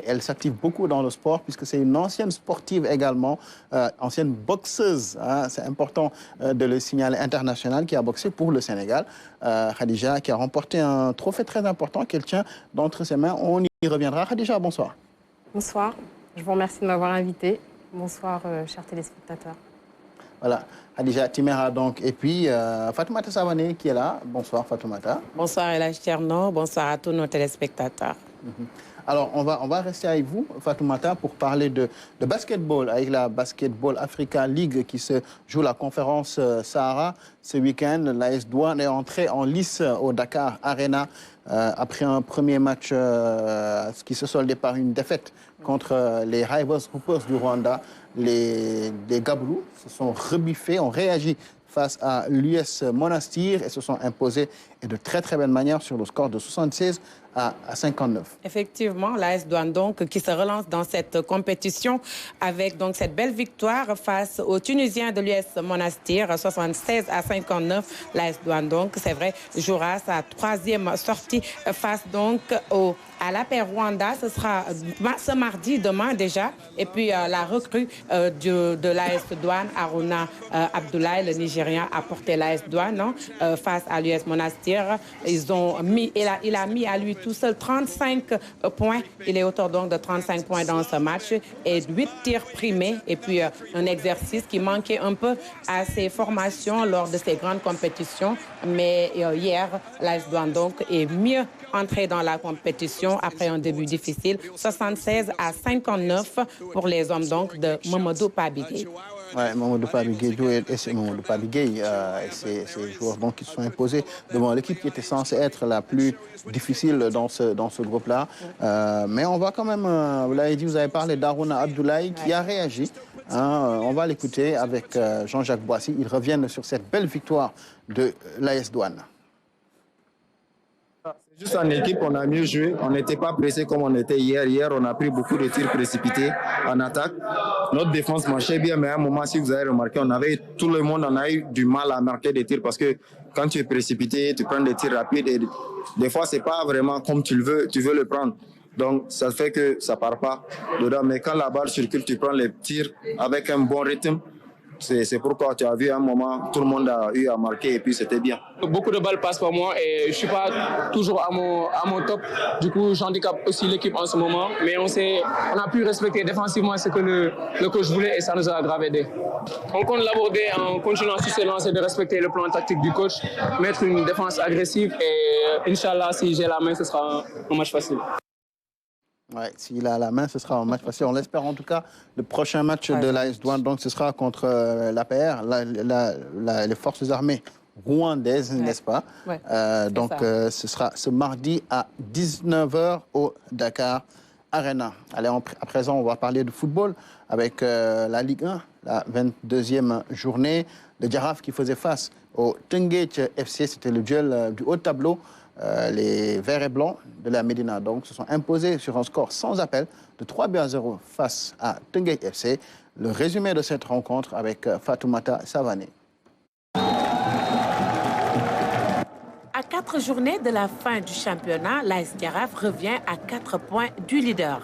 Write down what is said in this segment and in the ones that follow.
Elle s'active beaucoup dans le sport puisque c'est une ancienne sportive également, ancienne boxeuse. Hein, c'est important de le signaler, international, qui a boxé pour le Sénégal. Khadija, qui a remporté un trophée très important qu'elle tient d'entre ses mains. On y reviendra. Khadija, bonsoir. Bonsoir. Je vous remercie de m'avoir invité. Bonsoir, chers téléspectateurs. Voilà, Khadija Timéra donc. Et puis Fatoumata Savané qui est là. Bonsoir Fatoumata. Bonsoir Elhadji Thierno, bonsoir à tous nos téléspectateurs. Alors, on va rester avec vous, Fatoumata, pour parler de basketball, avec la Basketball Africa League qui se joue la conférence Sahara. Ce week-end, l'AS Douane est entrée en lice au Dakar Arena après un premier match qui se soldait par une défaite contre les Rivers Hoopers du Rwanda. Les Gaboulous se sont rebiffés, ont réagi face à l'US Monastir et se sont imposés et de très très belle manière sur le score de 76 à 59. Effectivement, l'AS Douane donc qui se relance dans cette compétition avec donc cette belle victoire face aux Tunisiens de l'US Monastir, 76 à 59. L'AS Douane donc, c'est vrai, jouera sa troisième sortie face donc à l'APR Rwanda. Ce sera ce mardi, demain déjà. Et puis la recrue de l'AS Douane, Aruna Abdoulaye, le Nigérien, a porté l'AS Douane face à l'US Monastir. Il a mis à lui tout seul 35 points. Il est auteur donc de 35 points dans ce match et 8 tirs primés. Et puis un exercice qui manquait un peu à ses formations lors de ces grandes compétitions. Mais hier, l'AS Douane donc est mieux entré dans la compétition après un début difficile. 76 à 59 pour les hommes donc de Mamadou Pabigay. Ouais, Mamadou Pabigay et c'est Mamadou Pabigay et ces joueurs donc, qui se sont imposés devant l'équipe qui était censée être la plus difficile dans ce groupe-là. Mais on va quand même, vous l'avez dit, vous avez parlé d'Aruna Abdoulaye qui a réagi. Hein, on va l'écouter avec Jean-Jacques Boissy. Ils reviennent sur cette belle victoire de l'AS Douane. Juste en équipe, on a mieux joué. On n'était pas pressé comme on était hier. Hier, on a pris beaucoup de tirs précipités en attaque. Notre défense marchait bien, mais à un moment, si vous avez remarqué, tout le monde en a eu du mal à marquer des tirs parce que quand tu es précipité, tu prends des tirs rapides et des fois, c'est pas vraiment comme tu veux le prendre. Donc, ça fait que ça part pas dedans. Mais quand la balle circule, tu prends les tirs avec un bon rythme. C'est pourquoi tu as vu à un moment, tout le monde a eu à marquer et puis c'était bien. Beaucoup de balles passent par moi et je ne suis pas toujours à mon top. Du coup, j'handicape aussi l'équipe en ce moment. Mais on a pu respecter défensivement ce que le coach voulait et ça nous a grave aidé. On compte l'aborder en continuant sur ce lancer de respecter le plan tactique du coach, mettre une défense agressive et Inch'Allah, si j'ai la main, ce sera un match facile. Ouais, s'il a la main, ce sera un match facile. On l'espère en tout cas. Le prochain match de l'AS Douane, donc, ce sera contre l'APR, les forces armées rwandaises, n'est-ce pas? Donc, ce sera ce mardi à 19h au Dakar Arena. Allez, à présent, on va parler de football avec la Ligue 1, la 22e journée. Le Giraffe qui faisait face au Teungueth FC, c'était le duel du haut tableau. Les Verts et Blancs de la Médina donc, se sont imposés sur un score sans appel de 3-0 face à Teungueth FC. Le résumé de cette rencontre avec Fatoumata Savané. À 4 journées de la fin du championnat, l'AS Giraffe revient à 4 points du leader.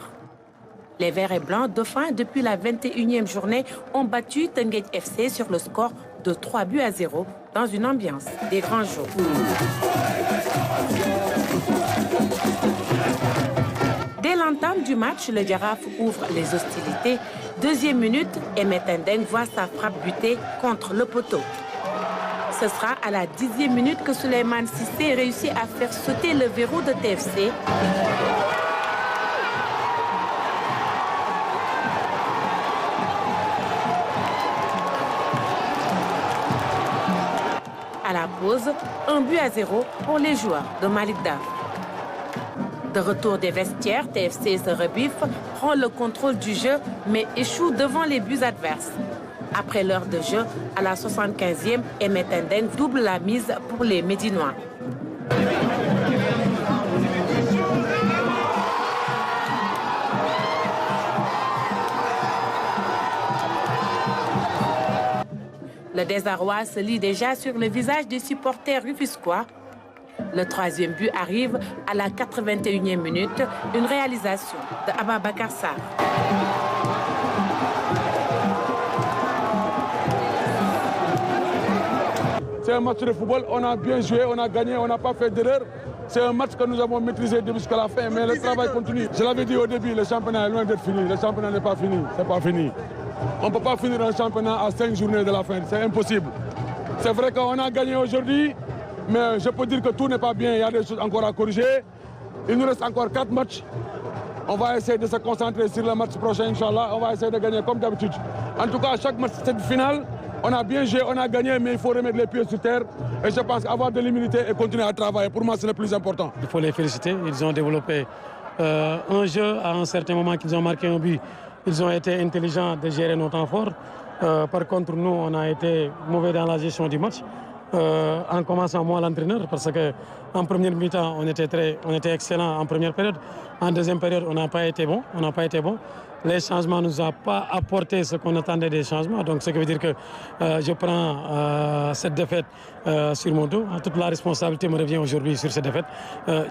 Les Verts et Blancs, dauphins depuis la 21e journée, ont battu Teungueth FC sur le score de 3-0 dans une ambiance des grands jours. Dès l'entame du match, le Giraffe ouvre les hostilités. Deuxième minute, Emmet Ndeng voit sa frappe butée contre le poteau. Ce sera à la 10e minute que Souleymane Cissé réussit à faire sauter le verrou de TFC. À la pause, 1-0 pour les joueurs de Malick Daaf. De retour des vestiaires, TFC se rebiffe, prend le contrôle du jeu, mais échoue devant les buts adverses. Après l'heure de jeu, à la 75e, Emmet Ndeng double la mise pour les Médinois. Le désarroi se lit déjà sur le visage des supporters rufisquois. Le troisième but arrive à la 81e minute, une réalisation de Ababakar Sarr. C'est un match de football, on a bien joué, on a gagné, on n'a pas fait d'erreur. C'est un match que nous avons maîtrisé jusqu'à la fin, mais le travail continue. Je l'avais dit au début, le championnat est loin d'être fini. Le championnat n'est pas fini, c'est pas fini. On ne peut pas finir un championnat à 5 journées de la fin, c'est impossible. C'est vrai qu'on a gagné aujourd'hui, mais je peux dire que tout n'est pas bien, il y a des choses encore à corriger. Il nous reste encore 4 matchs. On va essayer de se concentrer sur le match prochain, Inch'Allah. On va essayer de gagner comme d'habitude. En tout cas, chaque match, cette finale, on a bien joué, on a gagné, mais il faut remettre les pieds sur terre. Et je pense avoir de l'humilité et continuer à travailler. Pour moi, c'est le plus important. Il faut les féliciter. Ils ont développé un jeu à un certain moment qu'ils ont marqué un but. Ils ont été intelligents de gérer nos temps forts. Par contre, nous, on a été mauvais dans la gestion du match. En commençant moi l'entraîneur, parce qu'en première mi-temps, on était excellent en première période. En deuxième période, on n'a pas été bon. Les changements ne nous ont pas apporté ce qu'on attendait des changements. Donc, ce qui veut dire que je prends cette défaite sur mon dos. Toute la responsabilité me revient aujourd'hui sur cette défaite.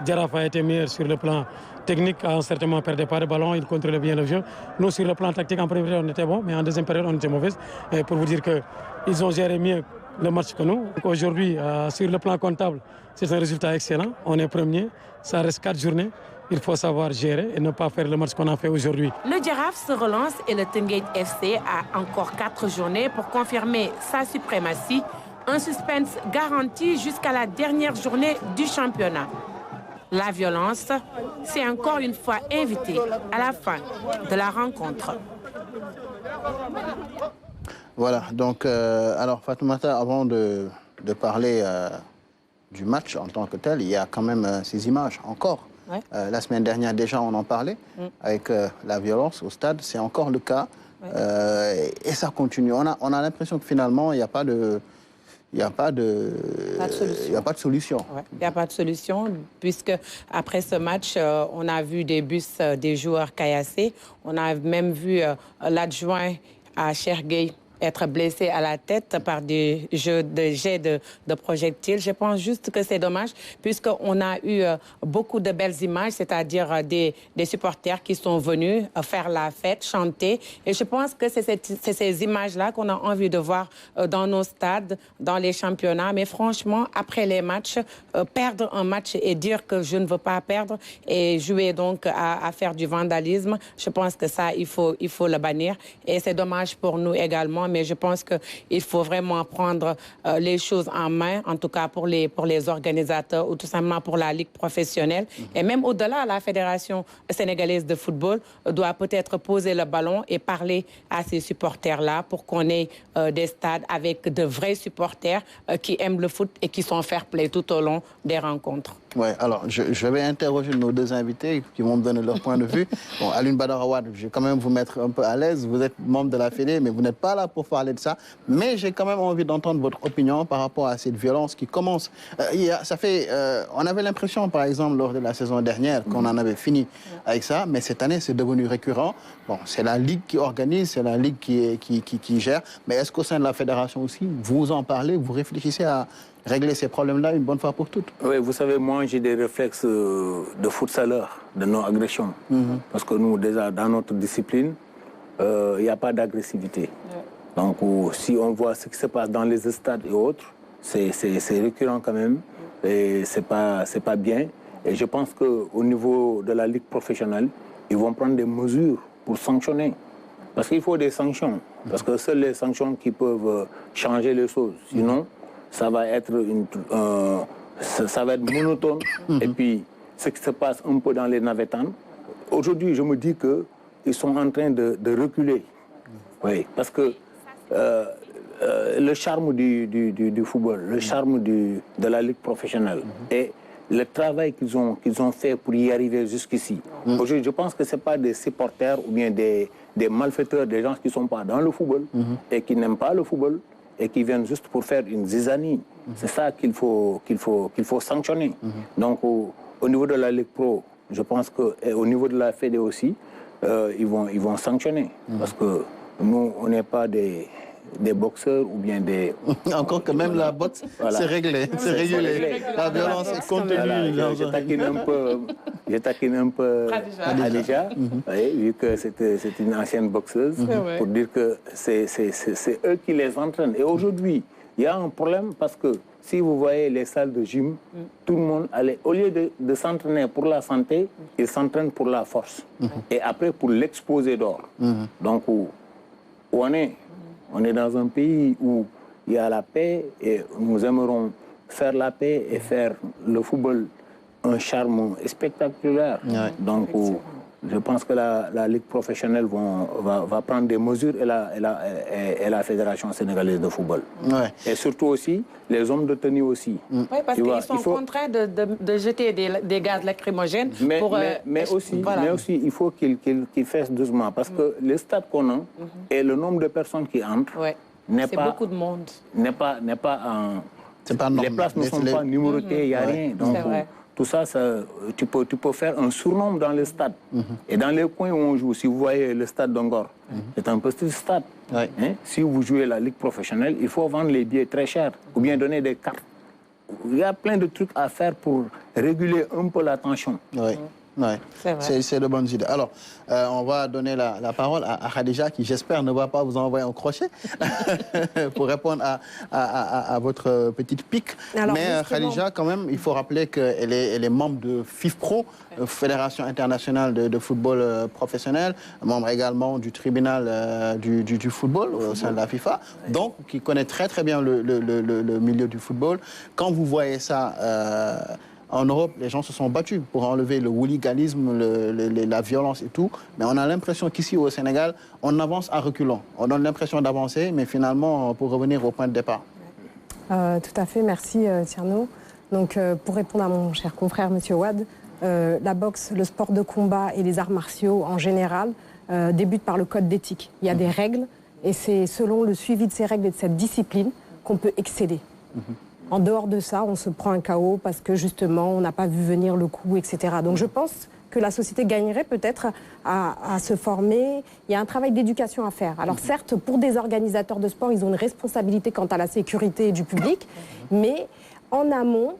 Djaraf a été meilleur sur le plan technique. À un certain moment, il ne perdait pas le ballon, il contrôlait bien le jeu. Nous, sur le plan tactique, en première période, on était bon, mais en deuxième période, on était mauvais. Et pour vous dire qu'ils ont géré mieux le match que nous. Aujourd'hui, sur le plan comptable, c'est un résultat excellent. On est premier. Ça reste 4 journées. Il faut savoir gérer et ne pas faire le match qu'on a fait aujourd'hui. Le Djaraf se relance et le Teungueth FC a encore 4 journées pour confirmer sa suprématie. Un suspense garanti jusqu'à la dernière journée du championnat. La violence s'est encore une fois invitée à la fin de la rencontre. Voilà, donc, alors Fatoumata, avant de parler du match en tant que tel, il y a quand même ces images encore. Ouais. La semaine dernière, déjà, on en parlait avec la violence au stade. C'est encore le cas. Ouais. Et ça continue. On a l'impression que finalement, il n'y a pas de... Il n'y a pas de solution. Ouais, il n'y a pas de solution, puisque après ce match, on a vu des bus des joueurs caillassés. On a même vu l'adjoint à Chergueil être blessé à la tête par des jets de projectiles. Je pense juste que c'est dommage, puisqu'on a eu beaucoup de belles images, c'est-à-dire des supporters qui sont venus faire la fête, chanter. Et je pense que c'est ces images-là qu'on a envie de voir dans nos stades, dans les championnats. Mais franchement, après les matchs, perdre un match et dire que je ne veux pas perdre et jouer donc à faire du vandalisme, je pense que ça, il faut le bannir. Et c'est dommage pour nous également, mais je pense qu'il faut vraiment prendre les choses en main, en tout cas pour les organisateurs ou tout simplement pour la Ligue professionnelle. Et même au-delà, la Fédération sénégalaise de football doit peut-être poser le ballon et parler à ces supporters-là pour qu'on ait des stades avec de vrais supporters qui aiment le foot et qui sont fair-play tout au long des rencontres. Oui, alors je vais interroger nos deux invités qui vont me donner leur point de vue. Bon, Alioune Badara Wade, je vais quand même vous mettre un peu à l'aise. Vous êtes membre de la Fédé, mais vous n'êtes pas là pour parler de ça. Mais j'ai quand même envie d'entendre votre opinion par rapport à cette violence qui commence. On avait l'impression, par exemple, lors de la saison dernière, qu'on en avait fini avec ça. Mais cette année, c'est devenu récurrent. Bon, c'est la Ligue qui organise, c'est la Ligue qui gère. Mais est-ce qu'au sein de la Fédération aussi, vous en parlez, vous réfléchissez à régler ces problèmes-là une bonne fois pour toutes? Oui, vous savez, moi, j'ai des réflexes de footballeur, de non-agression. Parce que nous, déjà, dans notre discipline, il n'y a pas d'agressivité. Donc, si on voit ce qui se passe dans les stades et autres, c'est récurrent quand même. Et c'est pas bien. Et je pense qu'au niveau de la Ligue professionnelle, ils vont prendre des mesures pour sanctionner. Parce qu'il faut des sanctions. Parce que seules les sanctions qui peuvent changer les choses. Sinon, ça va être monotone. Et puis, ce qui se passe un peu dans les navétanes, aujourd'hui, je me dis qu'ils sont en train de reculer. Oui, parce que le charme du football, le charme de la Ligue professionnelle et le travail qu'ils ont fait pour y arriver jusqu'ici. Aujourd'hui, je pense que ce n'est pas des supporters ou bien des malfaiteurs, des gens qui ne sont pas dans le football et qui n'aiment pas le football et qui viennent juste pour faire une zizanie. C'est ça qu'il faut sanctionner. Donc, au niveau de la Ligue Pro, je pense qu'au niveau de la Fédé aussi, ils vont sanctionner. Parce que nous, on n'est pas des des boxeurs ou bien des... Encore que même la boxe, Voilà. c'est réglé, c'est régulé. La violence est contenue. Voilà, je taquine un peu Khadija, oui, vu que c'est une ancienne boxeuse, pour dire que c'est eux qui les entraînent. Et aujourd'hui, il y a un problème parce que si vous voyez les salles de gym, tout le monde, au lieu de s'entraîner pour la santé, ils s'entraînent pour la force. Et après, pour l'exposer d'or. Donc, on est dans un pays où il y a la paix et nous aimerons faire la paix et faire le football un charme spectaculaire. Donc, je pense que la Ligue professionnelle va prendre des mesures et la Fédération sénégalaise de football. Et surtout aussi, les hommes de tenue aussi. Oui, parce qu'ils sont contraints de jeter des gaz lacrymogènes. Mais aussi, il faut qu'ils fassent doucement. Parce que le stade qu'on a et le nombre de personnes qui entrent n'est pas... C'est beaucoup de monde. N'est pas les places ne sont pas numérotées, il n'y a rien. Donc, tout ça, tu peux faire un surnombre dans le stade. Et dans les coins où on joue, si vous voyez le stade d'Angor, c'est un petit stade. Hein? Si vous jouez la Ligue professionnelle, il faut vendre les billets très chers ou bien donner des cartes. Il y a plein de trucs à faire pour réguler un peu la tension. C'est de bonnes idées. Alors, on va donner la parole à Khadija, qui j'espère ne va pas vous envoyer un crochet pour répondre à votre petite pique. Alors, mais Khadija, quand même, il faut rappeler qu'elle est membre de FIFPro, Fédération internationale de football professionnel, membre également du tribunal du football au sein de la FIFA, donc qui connaît très très bien le milieu du football. Quand vous voyez ça... En Europe, les gens se sont battus pour enlever le hooliganisme, la violence et tout. Mais on a l'impression qu'ici, au Sénégal, on avance à reculons. On donne l'impression d'avancer, mais finalement, pour revenir au point de départ. Tout à fait, merci Tierno. Donc, pour répondre à mon cher confrère, M. Wade, la boxe, le sport de combat et les arts martiaux en général débutent par le code d'éthique. Il y a des règles, et c'est selon le suivi de ces règles et de cette discipline qu'on peut exceller. En dehors de ça, on se prend un KO parce que justement, on n'a pas vu venir le coup, etc. Donc je pense que la société gagnerait peut-être à se former. Il y a un travail d'éducation à faire. Alors certes, pour des organisateurs de sport, ils ont une responsabilité quant à la sécurité du public, mais en amont,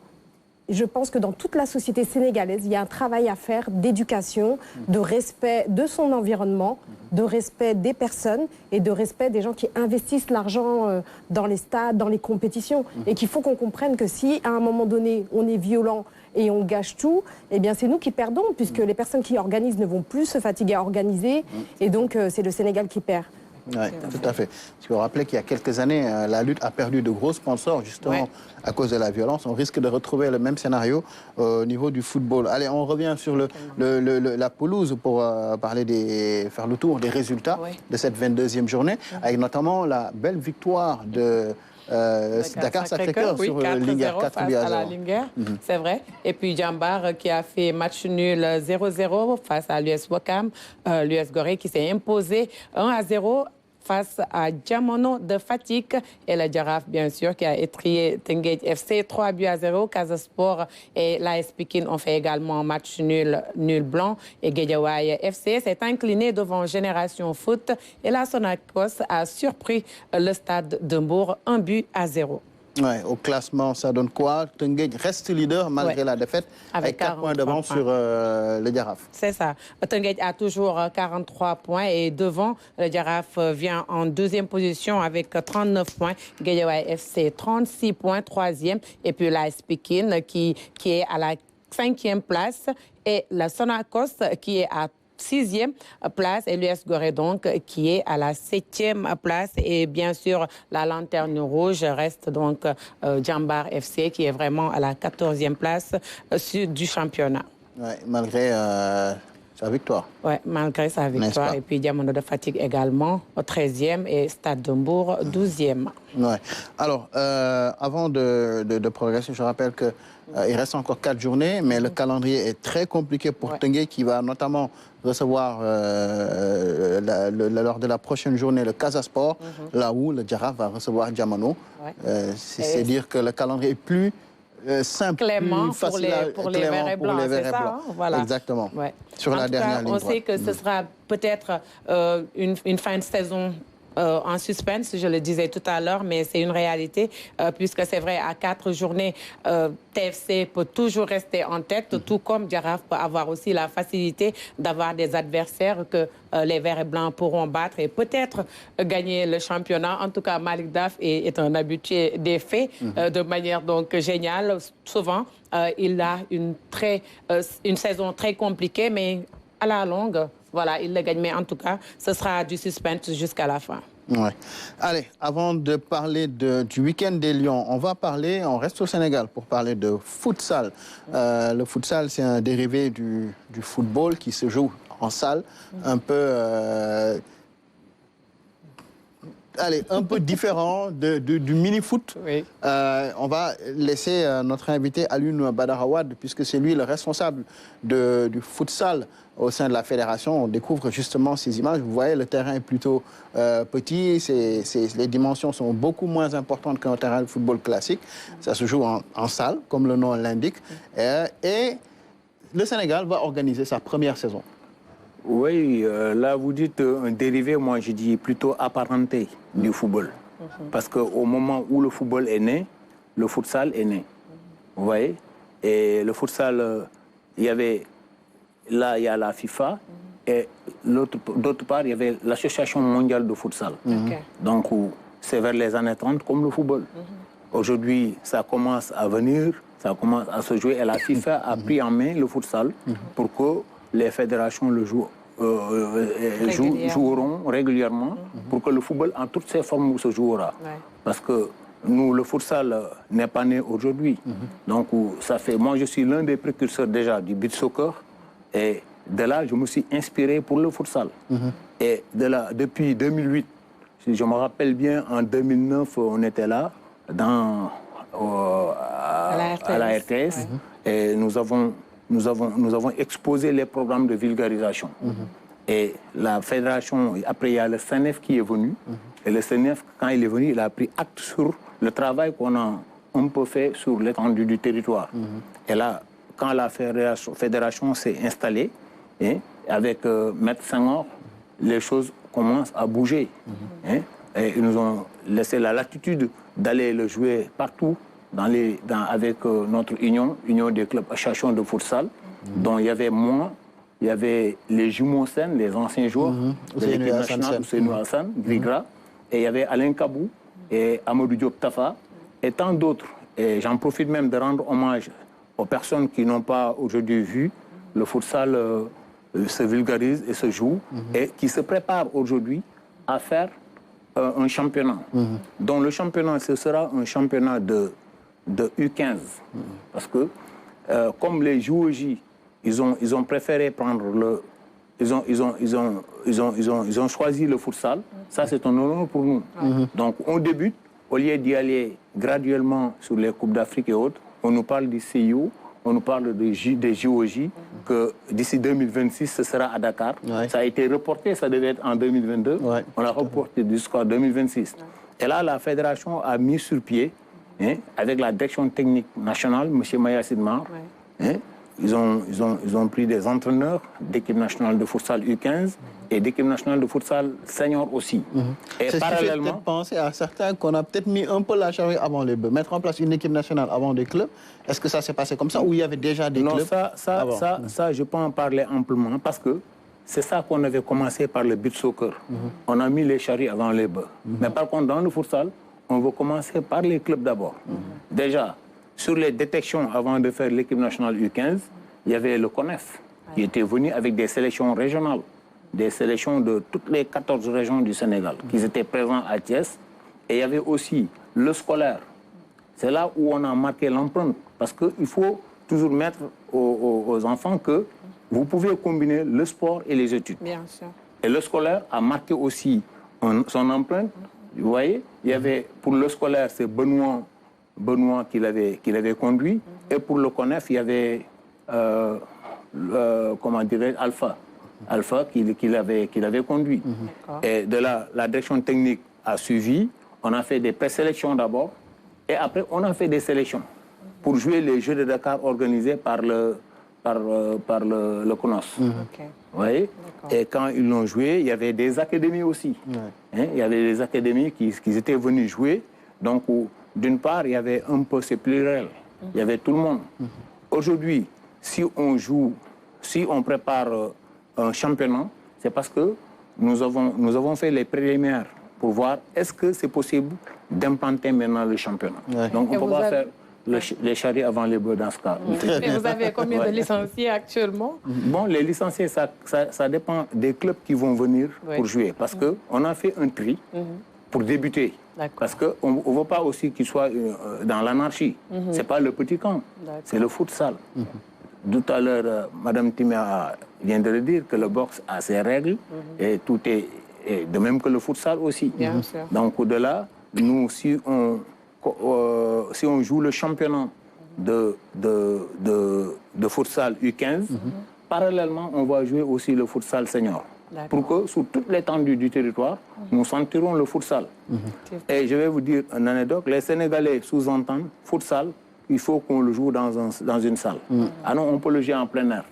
je pense que dans toute la société sénégalaise, il y a un travail à faire d'éducation, de respect de son environnement, de respect des personnes et de respect des gens qui investissent l'argent dans les stades, dans les compétitions. Et qu'il faut qu'on comprenne que si, à un moment donné, on est violent et on gâche tout, eh bien c'est nous qui perdons, puisque les personnes qui organisent ne vont plus se fatiguer à organiser. Et donc, c'est le Sénégal qui perd. Oui, tout à fait. Il faut rappeler qu'il y a quelques années, la lutte a perdu de gros sponsors, justement, à cause de la violence. On risque de retrouver le même scénario au niveau du football. Allez, on revient sur la pelouse pour faire le tour des résultats de cette 22e journée, avec notamment la belle victoire de... Dakar Sacré-Cœur sur Linguère 4 buts à 0. C'est vrai. Et puis Djambar qui a fait match nul 0-0 face à l'US Ouakam. L'US Gorée qui s'est imposé 1-0 face à Diamono de Fatick. Et le Jaraaf, bien sûr, qui a étrié Teungueth FC 3-0. Casa Sport et l'AS Pikine ont fait également match nul blanc. Et Guédiawaye FC s'est incliné devant Génération Foot. Et la Sonacos a surpris le stade de Mbour 1-0. Ouais, au classement, ça donne quoi? Teungueth reste leader malgré la défaite, avec 4 points devant sur le Jaraaf. C'est ça. Teungueth a toujours 43 points et devant, le Jaraaf vient en deuxième position avec 39 points. Guédiawaye FC 36 points, 3e. Et puis l'AS Pikine qui est à la 5e place et la Sonacos qui est à 6e place et l'US Gorée donc qui est à la 7e place et bien sûr la lanterne rouge reste donc Djambar FC qui est vraiment à la 14e place du championnat. Ouais, malgré sa victoire. Oui, malgré sa victoire. Et puis Diamono de Fatick également au 13e et Stade de Mbour 12e. Ouais. Alors, avant de progresser, je rappelle que il reste encore 4 journées, mais le calendrier est très compliqué pour Teungueth qui va notamment recevoir lors de la prochaine journée le Casa Sport, là où le Jaraaf va recevoir Diamono. C'est dire que le calendrier est plus simple, clément plus facile pour les verts et blancs, c'est ça, hein? Voilà. Exactement. Ouais. Sur la dernière ligne on sait que ce sera peut-être une fin de saison en suspense, je le disais tout à l'heure, mais c'est une réalité, puisque c'est vrai, à 4 journées, TFC peut toujours rester en tête, tout comme Jaraaf peut avoir aussi la facilité d'avoir des adversaires que les Verts et Blancs pourront battre et peut-être gagner le championnat. En tout cas, Malick Daf est un habitué des faits de manière donc géniale. Souvent, il a une saison très compliquée, mais à la longue, voilà, il le gagne. Mais en tout cas, ce sera du suspense jusqu'à la fin. Ouais. Allez, avant de parler du week-end des Lions, on reste au Sénégal pour parler de futsal. Le futsal, c'est un dérivé du football qui se joue en salle, un peu différent du mini-foot. Oui. On va laisser notre invité Alioune Badara Wade, puisque c'est lui le responsable du futsal au sein de la fédération. On découvre justement ces images. Vous voyez, le terrain est plutôt petit, les dimensions sont beaucoup moins importantes qu'un terrain de football classique. Ça se joue en salle, comme le nom l'indique. Et le Sénégal va organiser sa première saison. Oui, là vous dites un dérivé, moi je dis plutôt apparenté du football. Parce qu'au moment où le football est né, le futsal est né. Vous voyez? Et le futsal, il y a la FIFA et d'autre part, il y avait l'Association mondiale de futsal. Donc c'est vers les années 30 comme le football. Aujourd'hui, ça commence à venir, ça commence à se jouer et la FIFA a pris en main le futsal pour que les fédérations le joueront régulièrement pour que le football en toutes ses formes se jouera. Parce que nous, le futsal n'est pas né aujourd'hui. Donc, ça fait... Moi, je suis l'un des précurseurs déjà du beach soccer. Et de là, je me suis inspiré pour le futsal. Et de là, depuis 2008, si je me rappelle bien, en 2009, on était là, à la RTS. Et nous avons exposé les programmes de vulgarisation. Et la fédération, après il y a le CNF qui est venu. Et le CNF, quand il est venu, il a pris acte sur le travail qu'on a un peu fait sur l'étendue du territoire. Et là, quand la fédération s'est installée, avec Maître Senghor, les choses commencent à bouger. Et ils nous ont laissé la latitude d'aller le jouer partout. Avec notre union des clubs associations de futsal, dont il y avait moi, il y avait les jumeaux Sen, les anciens joueurs de l'équipe nationale, Ousseynou Hassan, Grigra, et il y avait Alain Kabou et Amadou Diop Tafa, et tant d'autres. Et j'en profite même de rendre hommage aux personnes qui n'ont pas aujourd'hui vu le futsal se vulgarise et se joue, et qui se préparent aujourd'hui à faire un championnat. Donc le championnat, ce sera un championnat de U15. Parce que, comme les JOJ, ils ont préféré prendre ils ont choisi le futsal. Ça, c'est un honneur pour nous. Donc, on débute, au lieu d'y aller graduellement sur les Coupes d'Afrique et autres, on nous parle du CIO, on nous parle des JOJ, que d'ici 2026, ce sera à Dakar. Ça a été reporté, ça devait être en 2022. On l'a reporté jusqu'en 2026. Et là, la fédération a mis sur pied, avec la direction technique nationale, M. Maya Sidmar, ils ont pris des entraîneurs d'équipe nationale de futsal U15 et d'équipe nationale de futsal senior aussi. Et c'est parallèlement, peut-être penser à certains qu'on a peut-être mis un peu la charrue avant les bœufs. Mettre en place une équipe nationale avant des clubs, est-ce que ça s'est passé comme ça ou il y avait déjà des clubs? Non, ça, je peux en parler amplement parce que c'est ça qu'on avait commencé par le beach soccer. On a mis les charrues avant les bœufs. Mais par contre, dans le futsal, on veut commencer par les clubs d'abord. Déjà, sur les détections, avant de faire l'équipe nationale U15, il y avait le CONEF qui était venu avec des sélections régionales, des sélections de toutes les 14 régions du Sénégal, qui étaient présents à Thiès. Et il y avait aussi le scolaire. C'est là où on a marqué l'empreinte, parce qu'il faut toujours mettre aux enfants que vous pouvez combiner le sport et les études. Bien sûr. Et le scolaire a marqué aussi son empreinte. Vous voyez, il y avait, pour le scolaire, c'est Benoît qui l'avait conduit. Et pour le CONEF, il y avait, comment dirais-je, Alpha qui l'avait conduit. Et de là, la direction technique a suivi. On a fait des présélections d'abord. Et après, on a fait des sélections pour jouer les Jeux de Dakar organisés par le CONOS. Vous voyez? Et quand ils l'ont joué, il y avait des académies aussi. Hein? Il y avait des académies qui étaient venues jouer. Donc, d'une part, il y avait un peu, c'est pluriel. Il y avait tout le monde. Aujourd'hui, si on joue, si on prépare un championnat, c'est parce que nous avons fait les préliminaires pour voir est-ce que c'est possible d'implanter maintenant le championnat. Donc, on ne peut pas faire les charrues avant les bœufs dans ce cas. Et vous avez combien de licenciés actuellement? Bon, les licenciés, ça dépend des clubs qui vont venir pour jouer. Parce qu'on a fait un tri pour débuter. Parce qu'on ne veut pas aussi qu'ils soient dans l'anarchie. Ce n'est pas le petit camp, c'est le futsal. Tout à l'heure, Mme Timea vient de le dire, que le boxe a ses règles et tout est de même que le futsal aussi. Donc, au-delà, nous, si on joue le championnat de futsal U15, parallèlement, on va jouer aussi le futsal senior. Pour que, sur toute l'étendue du territoire, nous sentirons le futsal. Et je vais vous dire une anecdote. Les Sénégalais sous-entendent futsal, il faut qu'on le joue dans une salle. Ah non, on peut le jouer en plein air.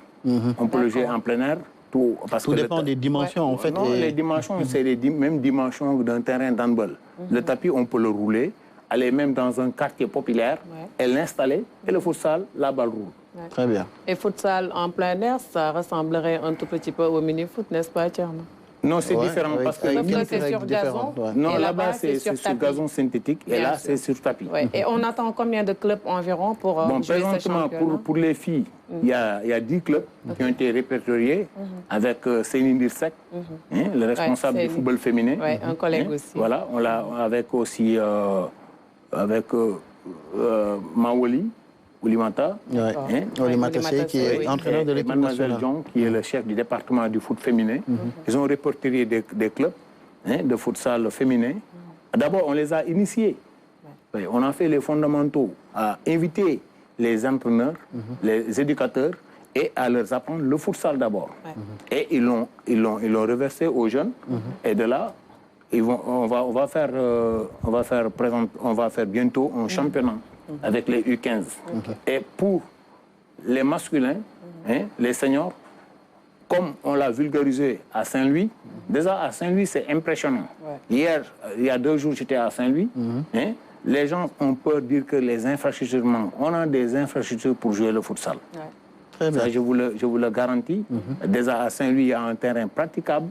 On peut le jouer en plein air. Tout dépend des dimensions, en fait. Non, les dimensions, c'est les mêmes dimensions d'un terrain d'handball. Le tapis, on peut le rouler, aller même dans un quartier populaire, et l'installer, et le futsal, la balle roule. Très bien. Et futsal en plein air, ça ressemblerait un tout petit peu au mini-foot, n'est-ce pas, Thierno? Non, c'est différent parce que c'est sur gazon. Non, là-bas, c'est sur gazon synthétique et là, c'est sur tapis. Et on attend combien de clubs environ pour jouer ce championnat? Pour les filles, il y a 10 clubs qui ont été répertoriés avec Céline Dirsek, le responsable du football féminin. Oui, un collègue aussi. Voilà, on l'a avec aussi Mawoli. Oulimata, Oulimata qui est entraîneur de l'équipe nationale. John, qui est le chef du département du foot féminin. Ils ont répertorié des clubs de futsal féminin. D'abord, on les a initiés. On a fait les fondamentaux, à inviter les entraîneurs, les éducateurs, et à leur apprendre le futsal d'abord. Et ils l'ont reversé aux jeunes. Et de là, on va faire bientôt un championnat avec les U15. Et pour les masculins, les seniors, comme on l'a vulgarisé à Saint-Louis, déjà à Saint-Louis, c'est impressionnant. Hier, il y a 2 jours, j'étais à Saint-Louis. Les gens ont peur de dire que les infrastructures manquent. On a des infrastructures pour jouer le futsal. Ça, je vous le garantis. Déjà à Saint-Louis, il y a un terrain praticable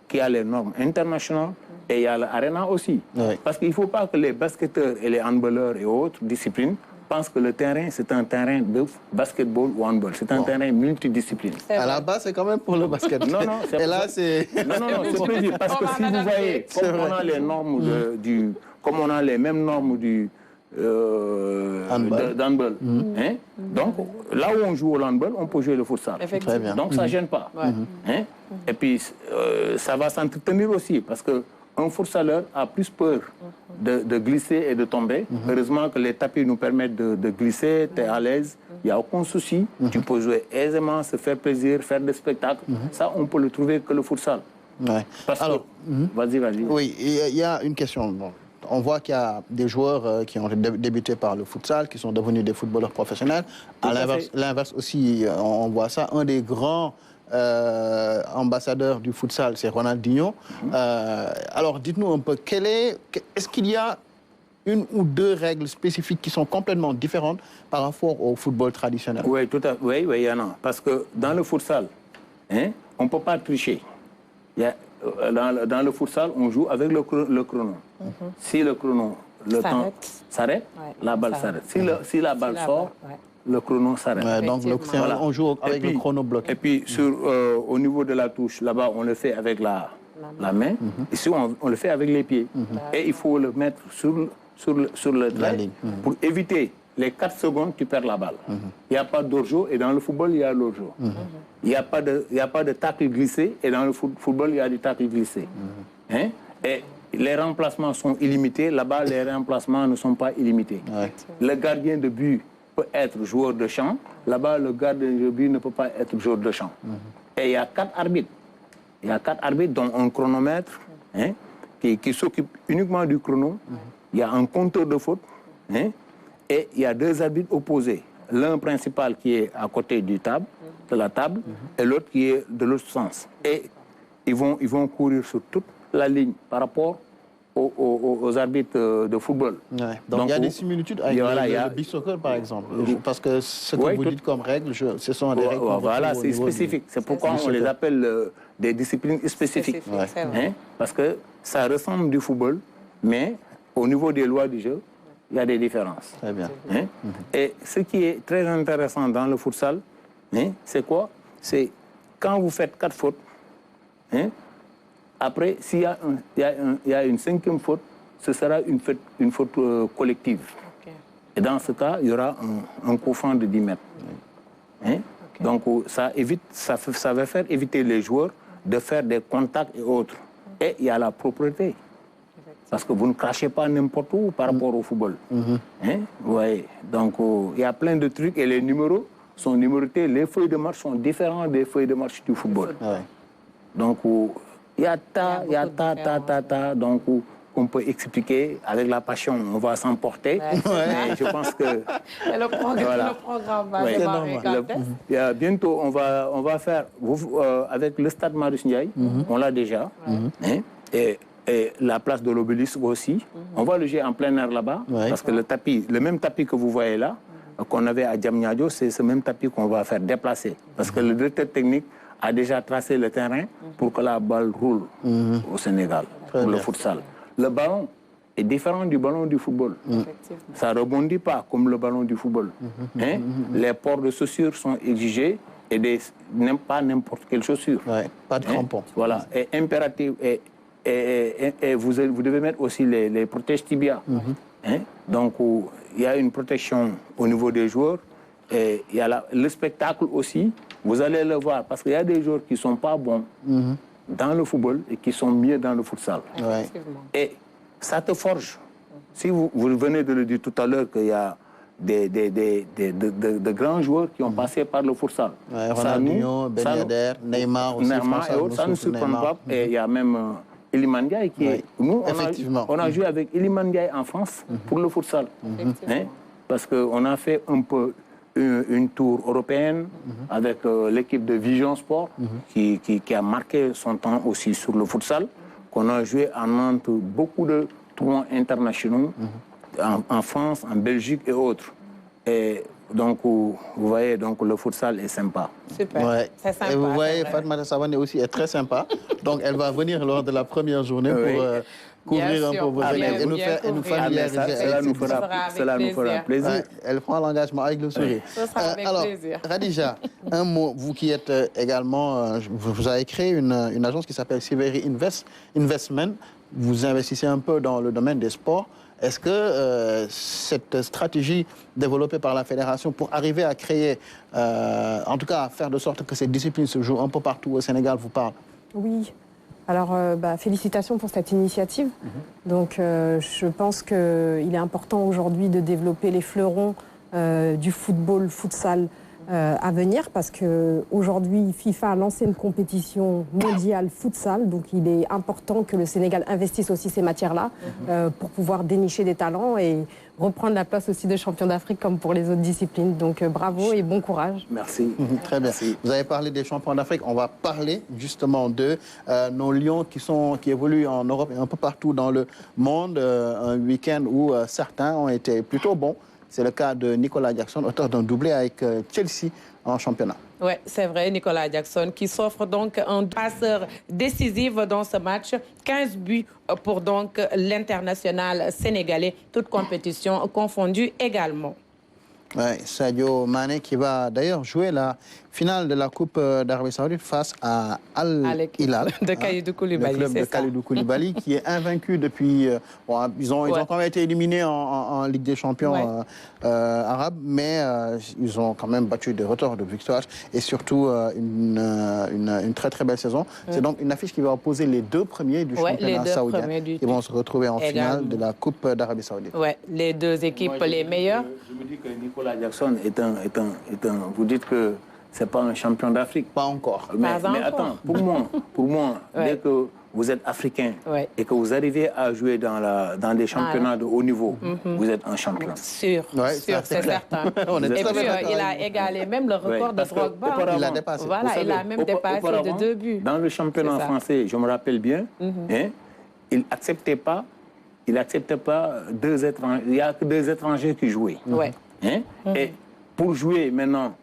qui a les normes internationales. Et il y a l'Arena aussi. Parce qu'il ne faut pas que les basketteurs et les handballeurs et autres disciplines pensent que le terrain, c'est un terrain de basketball ou handball. C'est un terrain multidisciplinaire. À la base, c'est quand même pour le basket. Non, et là, c'est... Non, c'est plaisir. Parce que si vous voyez, comme on a les normes comme on a les mêmes normes du handball. Donc, là où on joue au handball, on peut jouer le futsal. Très bien. Donc, ça ne gêne pas. Et puis, ça va s'entretenir aussi, parce qu'un futsaleur a plus peur de glisser et de tomber. Heureusement que les tapis nous permettent de glisser, tu es à l'aise, il n'y a aucun souci. Tu peux jouer aisément, se faire plaisir, faire des spectacles. Ça, on peut le trouver que le futsal. Alors, vas-y. Oui, il y a une question. Bon. On voit qu'il y a des joueurs qui ont débuté par le futsal, qui sont devenus des footballeurs professionnels. À l'inverse aussi, on voit ça. Un des grands ambassadeur du futsal, c'est Ronaldinho. Alors, dites-nous un peu, est-ce qu'il y a une ou 2 règles spécifiques qui sont complètement différentes par rapport au football traditionnel? Oui, il y en a. Parce que dans le futsal, on ne peut pas tricher. Dans le futsal, on joue avec le chrono. Si le chrono, temps s'arrête, la balle s'arrête. Si la balle sort, le chrono s'arrête. Donc on joue avec le chrono bloqué. Et puis au niveau de la touche, là-bas, on le fait avec la main. Ici, on le fait avec les pieds. Et il faut le mettre sur le trait pour éviter les 4 secondes, tu perds la balle. Il n'y a pas d'orjo et dans le football, il y a l'orjo. Il n'y a pas de tacle glissé et dans le football, il y a du tacle glissé. Et les remplacements sont illimités. Là-bas, les remplacements ne sont pas illimités. Le gardien de but peut être joueur de champ. Là-bas, le gardien de but ne peut pas être joueur de champ. Et il y a 4 arbitres. Il y a 4 arbitres, dont un chronomètre qui s'occupe uniquement du chrono. Il y a un compteur de faute. Et il y a 2 arbitres opposés. L'un principal qui est à côté du table de la table et l'autre qui est de l'autre sens. Et ils vont courir sur toute la ligne par rapport aux arbitres de football. Ouais. Donc il y a des similitudes avec le beach soccer, par exemple. Parce que ce que vous dites comme règle, ce sont des règles. Voilà, c'est spécifique. C'est pourquoi on les appelle des disciplines spécifiques. Parce que ça ressemble du football, mais au niveau des lois du jeu, il y a des différences. Très bien. Et ce qui est très intéressant dans le futsal, c'est quoi? C'est quand vous faites 4 fautes, après, s'il y a une 5e faute, ce sera une faute collective. Et dans ce cas, il y aura un coup franc de 10 mètres. Donc, ça va faire éviter les joueurs de faire des contacts et autres. Et il y a la propreté. Parce que vous ne crachez pas n'importe où par rapport au football. Ouais. Donc, il y a plein de trucs et les numéros sont numérotés. Les feuilles de match sont différentes des feuilles de match du football. Donc, il y a ta. Donc, on peut expliquer avec la passion, on va s'emporter. Mais je pense que... le programme va démarrer. Bientôt, on va faire... avec le stade Marius Ndiaye, on l'a déjà. Et la place de l'Obélisque aussi. On va le jouer en plein air là-bas. Parce que le même tapis que vous voyez là, qu'on avait à Diamniadio, c'est ce même tapis qu'on va faire déplacer. Parce que le directeur technique a déjà tracé le terrain pour que la balle roule au Sénégal, pour le futsal. Le ballon est différent du ballon du football. Ça ne rebondit pas comme le ballon du football. Les ports de chaussures sont exigés et pas n'importe quelle chaussure. Pas de crampons. Voilà, et impératif. Et vous devez mettre aussi les protèges tibia. Donc, il y a une protection au niveau des joueurs. Et il y a le spectacle aussi. Vous allez le voir, parce qu'il y a des joueurs qui ne sont pas bons dans le football et qui sont mieux dans le futsal. Et ça te forge. Si vous venez de le dire tout à l'heure qu'il y a de grands joueurs qui ont passé par le futsal. Ronaldinho, Ben Yedder, Neymar aussi. Ça ne surprend pas. Et il y a même Iliman Ndiaye qui est... Nous, on a joué avec Iliman Ndiaye en France pour le futsal. Parce qu'on a fait un peu une tour européenne avec l'équipe de Vision Sport qui a marqué son temps aussi sur le futsal, qu'on a joué en Nantes beaucoup de tournois internationaux en France, en Belgique et autres. Et donc, vous voyez, donc, le futsal est sympa. Super, c'est sympa. Et vous voyez, Fatmata Savané aussi est très sympa. Donc, elle va venir lors de la première journée pour couvrir un peu vos élèves et nous familiariser. Cela nous fera plaisir. Elle prend l'engagement avec le sourire. Ce sera avec plaisir. Radija, un mot, vous qui êtes également, vous avez créé une agence qui s'appelle Siveri Investment. Vous investissez un peu dans le domaine des sports. Est-ce que cette stratégie développée par la fédération pour arriver à créer, en tout cas à faire de sorte que cette discipline se joue un peu partout au Sénégal, vous parle? Oui. Alors, félicitations pour cette initiative. Donc, je pense qu'il est important aujourd'hui de développer les fleurons du football, futsal à venir, parce qu'aujourd'hui, FIFA a lancé une compétition mondiale futsal, donc il est important que le Sénégal investisse aussi ces matières-là pour pouvoir dénicher des talents et reprendre la place aussi de champion d'Afrique comme pour les autres disciplines. Donc bravo et bon courage. Merci. Très bien. Merci. Vous avez parlé des champions d'Afrique. On va parler justement de nos lions qui évoluent en Europe et un peu partout dans le monde. Un week-end où certains ont été plutôt bons. C'est le cas de Nicolas Jackson, auteur d'un doublé avec Chelsea en championnat. Oui, c'est vrai, Nicolas Jackson, qui s'offre donc un passeur décisif dans ce match. 15 buts pour donc l'international sénégalais, toute compétition confondue également. Ouais, Sadio Mané qui va d'ailleurs jouer la finale de la Coupe d'Arabie Saoudite face à Al Hilal. De Kalidou Koulibaly, le club de Kalidou Koulibaly qui est invaincu depuis... ils ont quand même été éliminés en Ligue des champions arabes, mais ils ont quand même battu des records de victoire et surtout une très très belle saison. C'est donc une affiche qui va opposer les deux premiers du championnat saoudien qui vont se retrouver en finale de la Coupe d'Arabie Saoudite. Oui, les deux équipes les meilleures. Je me dis que Nicolas Jackson est un... Vous dites que c'est pas un champion d'Afrique. Pas encore. Mais attends, pour moi, dès que vous êtes africain et que vous arrivez à jouer dans des championnats de haut niveau, vous êtes un champion. Sûr, c'est certain. Et puis, il a égalé même le record de Drogba. Il l'a dépassé. Voilà, il a même dépassé de 2 buts. Dans le championnat français, je me rappelle bien, il n'acceptait pas deux étrangers. Il n'y a que 2 étrangers qui jouaient. Et pour jouer maintenant,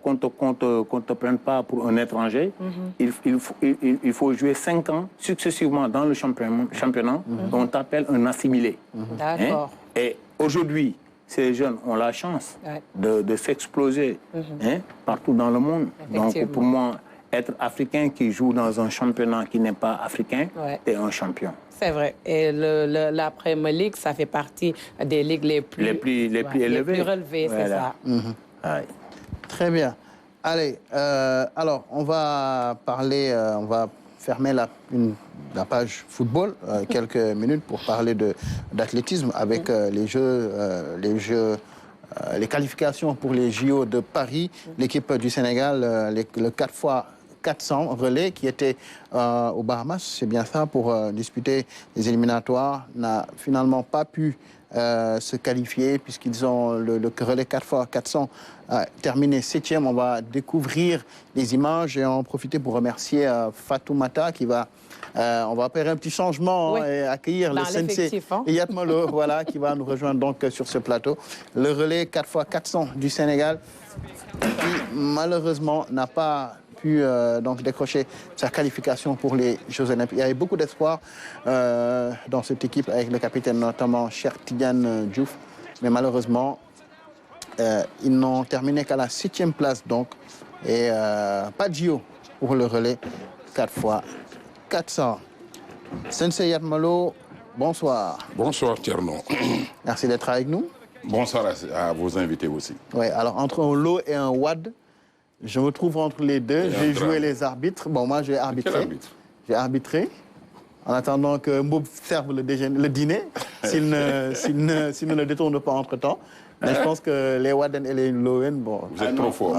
qu'on ne te prenne pas pour un étranger, il faut jouer 5 ans successivement dans le championnat. On t'appelle un assimilé. D'accord. Et aujourd'hui, ces jeunes ont la chance de s'exploser partout dans le monde. Donc pour moi, être africain qui joue dans un championnat qui n'est pas africain, est un champion. C'est vrai. Et la Premier League, ça fait partie des ligues les plus élevées. Les plus relevées, voilà. C'est ça. Très bien. Allez, alors, on va parler, on va fermer la page football quelques minutes pour parler d'athlétisme avec les qualifications pour les JO de Paris. L'équipe du Sénégal, le 4x400 relais qui était aux Bahamas, c'est bien ça, pour disputer les éliminatoires, n'a finalement pas pu se qualifier puisqu'ils ont le relais 4x400 terminé 7e. On va découvrir les images et en profiter pour remercier Fatoumata qui va... on va opérer un petit changement et accueillir le sensei Yatmolo, voilà, qui va nous rejoindre donc sur ce plateau. Le relais 4x400 du Sénégal qui malheureusement n'a pas pu donc décrocher sa qualification pour les Jeux Olympiques. Il y avait beaucoup d'espoir dans cette équipe avec le capitaine notamment Cheikh Tidiane Diouf, mais malheureusement ils n'ont terminé qu'à la 7e place donc et pas de JO pour le relais 4x400. Sensei Yatmolo, bonsoir. Bonsoir Thierno. Merci d'être avec nous. Bonsoir à vos invités aussi. Oui, alors entre un lot et un WAD, je me trouve entre les deux. J'ai joué les arbitres. Bon, moi, j'ai arbitré. Quel arbitre? J'ai arbitré en attendant que Mboub serve le dîner, s'il ne le détourne pas entre-temps. Mais je pense que les Waden et les Lowen, bon... Vous êtes trop forts.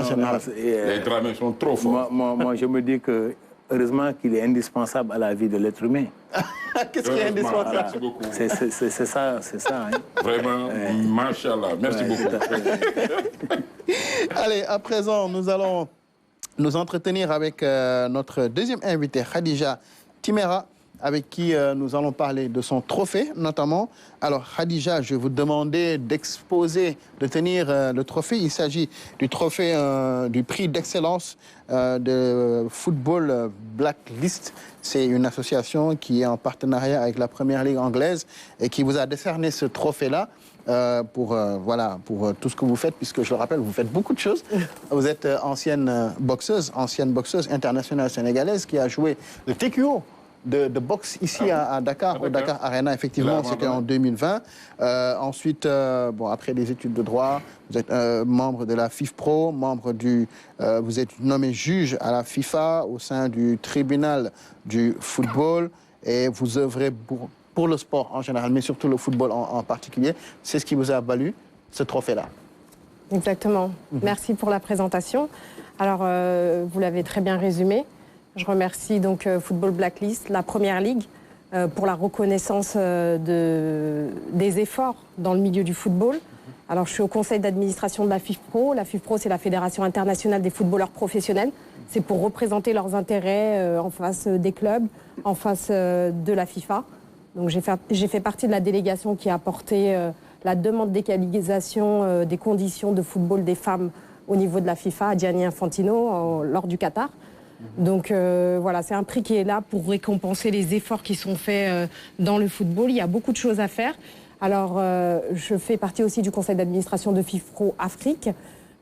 Les Dramés sont trop forts. Moi, je me dis que heureusement qu'il est indispensable à la vie de l'être humain. Qu'est-ce qui est indispensable? Merci beaucoup. C'est ça. Hein. Vraiment, machallah. Merci beaucoup. Allez, à présent, nous allons nous entretenir avec notre deuxième invité, Khadija Timera, avec qui nous allons parler de son trophée, notamment. Alors, Khadija, je vais vous demander d'exposer, de tenir le trophée. Il s'agit du trophée du prix d'excellence de football Blacklist. C'est une association qui est en partenariat avec la Première Ligue anglaise et qui vous a décerné ce trophée-là. Pour tout ce que vous faites, puisque je le rappelle, vous faites beaucoup de choses. Vous êtes ancienne boxeuse internationale sénégalaise qui a joué le TQO de boxe ici à Dakar, au Dakar Arena, effectivement, c'était en 2020. Ensuite, après des études de droit, vous êtes membre de la FIFPro, vous êtes nommé juge à la FIFA au sein du tribunal du football et vous œuvrez pour le sport en général, mais surtout le football en particulier. C'est ce qui vous a valu ce trophée-là. Exactement. Merci pour la présentation. Alors, vous l'avez très bien résumé. Je remercie donc Football Blacklist, la Première Ligue, pour la reconnaissance des efforts dans le milieu du football. Alors, je suis au conseil d'administration de la FIFPro. La FIFPro, c'est la Fédération internationale des footballeurs professionnels. C'est pour représenter leurs intérêts en face des clubs, en face de la FIFA. Donc, j'ai fait partie de la délégation qui a apporté la demande d'égalisation des conditions de football des femmes au niveau de la FIFA à Gianni Infantino lors du Qatar. Donc voilà, c'est un prix qui est là pour récompenser les efforts qui sont faits dans le football. Il y a beaucoup de choses à faire. Alors, je fais partie aussi du conseil d'administration de FIFPro Afrique.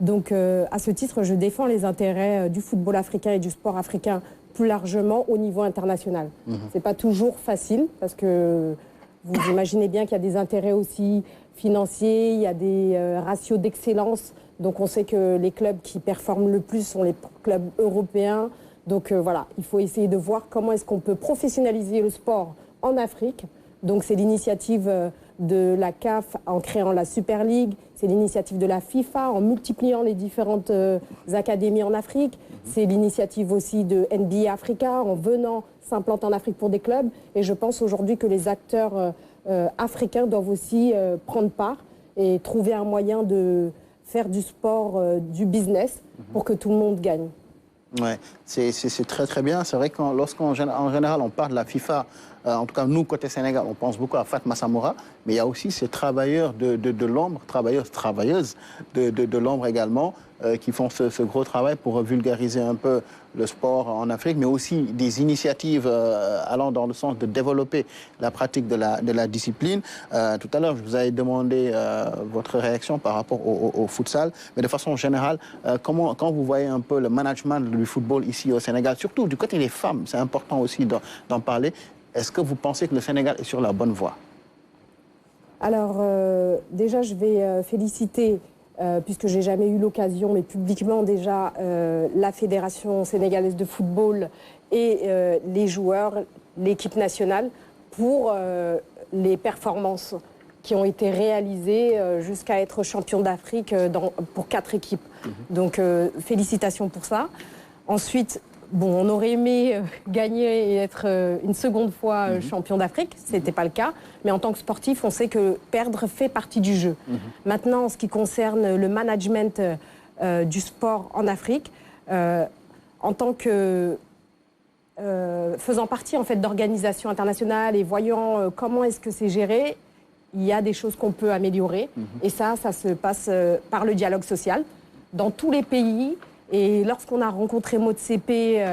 Donc, à ce titre, je défends les intérêts du football africain et du sport africain plus largement au niveau international. C'est pas toujours facile parce que vous imaginez bien qu'il y a des intérêts aussi financiers, il y a des ratios d'excellence. Donc, on sait que les clubs qui performent le plus sont les clubs européens. Donc voilà, il faut essayer de voir comment est-ce qu'on peut professionnaliser le sport en Afrique. Donc c'est l'initiative de la CAF en créant la Super League, c'est l'initiative de la FIFA en multipliant les différentes académies en Afrique, c'est l'initiative aussi de NBA Africa en venant s'implanter en Afrique pour des clubs. Et je pense aujourd'hui que les acteurs africains doivent aussi prendre part et trouver un moyen de faire du sport du business pour que tout le monde gagne. Ouais, c'est très très bien. C'est vrai que lorsqu'en général on parle de la FIFA, en tout cas nous côté Sénégal, on pense beaucoup à Fatma Samoura, mais il y a aussi ces travailleurs de l'ombre, travailleuses de l'ombre également, qui font ce gros travail pour vulgariser un peu le sport en Afrique, mais aussi des initiatives allant dans le sens de développer la pratique de la discipline. Tout à l'heure, je vous avais demandé votre réaction par rapport au futsal, mais de façon générale, quand vous voyez un peu le management du football ici au Sénégal, surtout du côté des femmes, c'est important aussi d'en parler, est-ce que vous pensez que le Sénégal est sur la bonne voie? Alors, déjà, je vais féliciter, puisque j'ai jamais eu l'occasion, mais publiquement déjà, la Fédération sénégalaise de football et les joueurs, l'équipe nationale, pour les performances qui ont été réalisées jusqu'à être champion d'Afrique pour 4 équipes. Donc, félicitations pour ça. Ensuite, bon, on aurait aimé gagner et être une seconde fois champion d'Afrique. Ce n'était pas le cas. Mais en tant que sportif, on sait que perdre fait partie du jeu. Maintenant, en ce qui concerne le management du sport en Afrique, en tant que faisant partie en fait, d'organisations internationales et voyant comment est-ce que c'est géré, il y a des choses qu'on peut améliorer. Et ça se passe par le dialogue social. Dans tous les pays. Et lorsqu'on a rencontré Motsepe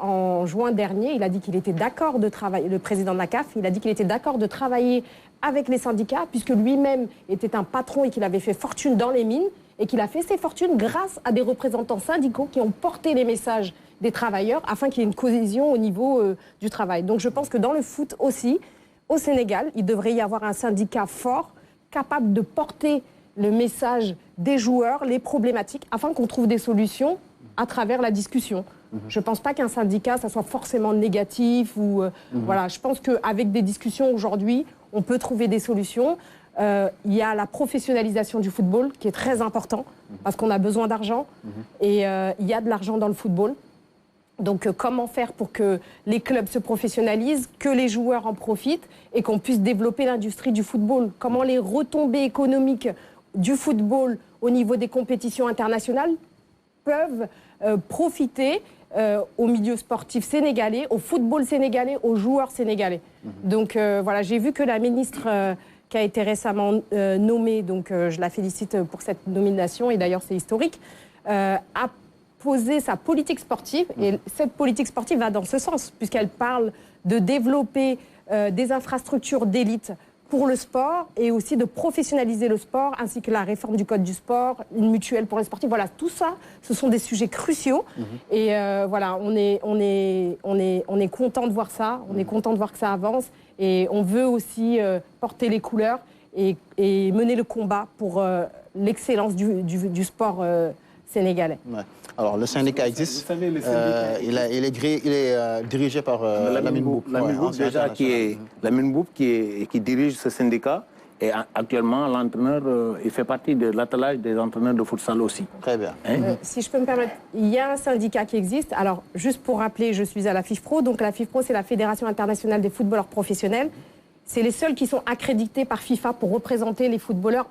en juin dernier, il a dit qu'il était d'accord de travailler, le président de la CAF, il a dit qu'il était d'accord de travailler avec les syndicats, puisque lui-même était un patron et qu'il avait fait fortune dans les mines, et qu'il a fait ses fortunes grâce à des représentants syndicaux qui ont porté les messages des travailleurs afin qu'il y ait une cohésion au niveau du travail. Donc je pense que dans le foot aussi, au Sénégal, il devrait y avoir un syndicat fort, capable de porter le message des joueurs, les problématiques, afin qu'on trouve des solutions à travers la discussion. Je ne pense pas qu'un syndicat, ça soit forcément négatif. Voilà, je pense qu'avec des discussions aujourd'hui, on peut trouver des solutions. Il y a la professionnalisation du football qui est très important, parce qu'on a besoin d'argent. Et il y a de l'argent dans le football. Donc comment faire pour que les clubs se professionnalisent, que les joueurs en profitent et qu'on puisse développer l'industrie du football? Comment les retombées économiques du football au niveau des compétitions internationales peuvent profiter au milieu sportif sénégalais, au football sénégalais, aux joueurs sénégalais. Donc voilà, j'ai vu que la ministre qui a été récemment nommée, donc je la félicite pour cette nomination, et d'ailleurs c'est historique, a posé sa politique sportive, et cette politique sportive va dans ce sens, puisqu'elle parle de développer des infrastructures d'élite pour le sport et aussi de professionnaliser le sport, ainsi que la réforme du code du sport, une mutuelle pour les sportifs. Voilà, tout ça, ce sont des sujets cruciaux. Et voilà, on est content de voir ça, on est content de voir que ça avance. Et on veut aussi porter les couleurs et mener le combat pour l'excellence du sport sénégalais. Ouais. Alors, le syndicat existe. Vous savez, le syndicat il est dirigé par Lamine Boub. Lamine Boub, déjà, Lamine Boub qui dirige ce syndicat. Et actuellement, l'entraîneur, il fait partie de l'attelage des entraîneurs de futsal aussi. Très bien. Si je peux me permettre, il y a un syndicat qui existe. Alors, juste pour rappeler, je suis à la FIFPro. Donc, la FIFPro, c'est la Fédération internationale des footballeurs professionnels. C'est les seuls qui sont accrédités par FIFA pour représenter les footballeurs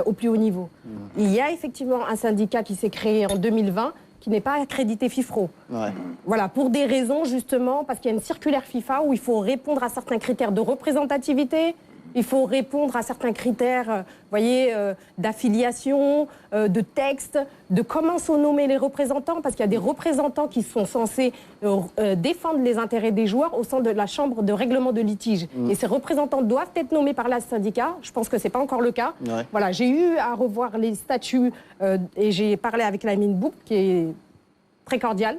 au plus haut niveau. Il y a effectivement un syndicat qui s'est créé en 2020 qui n'est pas accrédité FIFPro. Voilà, pour des raisons justement, parce qu'il y a une circulaire FIFA où il faut répondre à certains critères de représentativité, il faut répondre à certains critères, voyez, d'affiliation, de texte, de comment sont nommés les représentants, parce qu'il y a des représentants qui sont censés défendre les intérêts des joueurs au sein de la chambre de règlement de litige. Et ces représentants doivent être nommés par la syndicat. Je pense que ce n'est pas encore le cas. Voilà, j'ai eu à revoir les statuts et j'ai parlé avec Lamine Boub, qui est très cordial.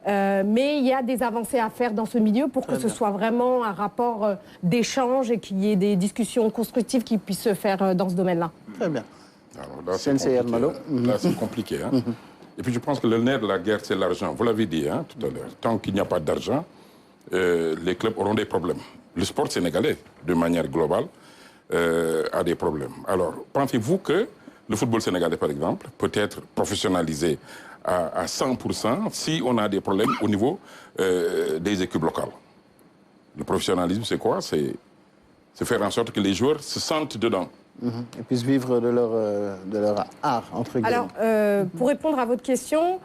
Mais il y a des avancées à faire dans ce milieu pour que ce soit vraiment un rapport d'échange et qu'il y ait des discussions constructives qui puissent se faire dans ce domaine-là. Très bien. Alors là, c'est compliqué. Hein. Et puis je pense que le nerf de la guerre, c'est l'argent. Vous l'avez dit hein, tout à l'heure. Tant qu'il n'y a pas d'argent, les clubs auront des problèmes. Le sport sénégalais, de manière globale, a des problèmes. Alors, pensez-vous que le football sénégalais, par exemple, peut être professionnalisé à 100% si on a des problèmes au niveau des équipes locales? Le professionnalisme, c'est quoi? C'est faire en sorte que les joueurs se sentent dedans. Et puissent vivre de leur art, entre guillemets. Alors, pour répondre à votre question,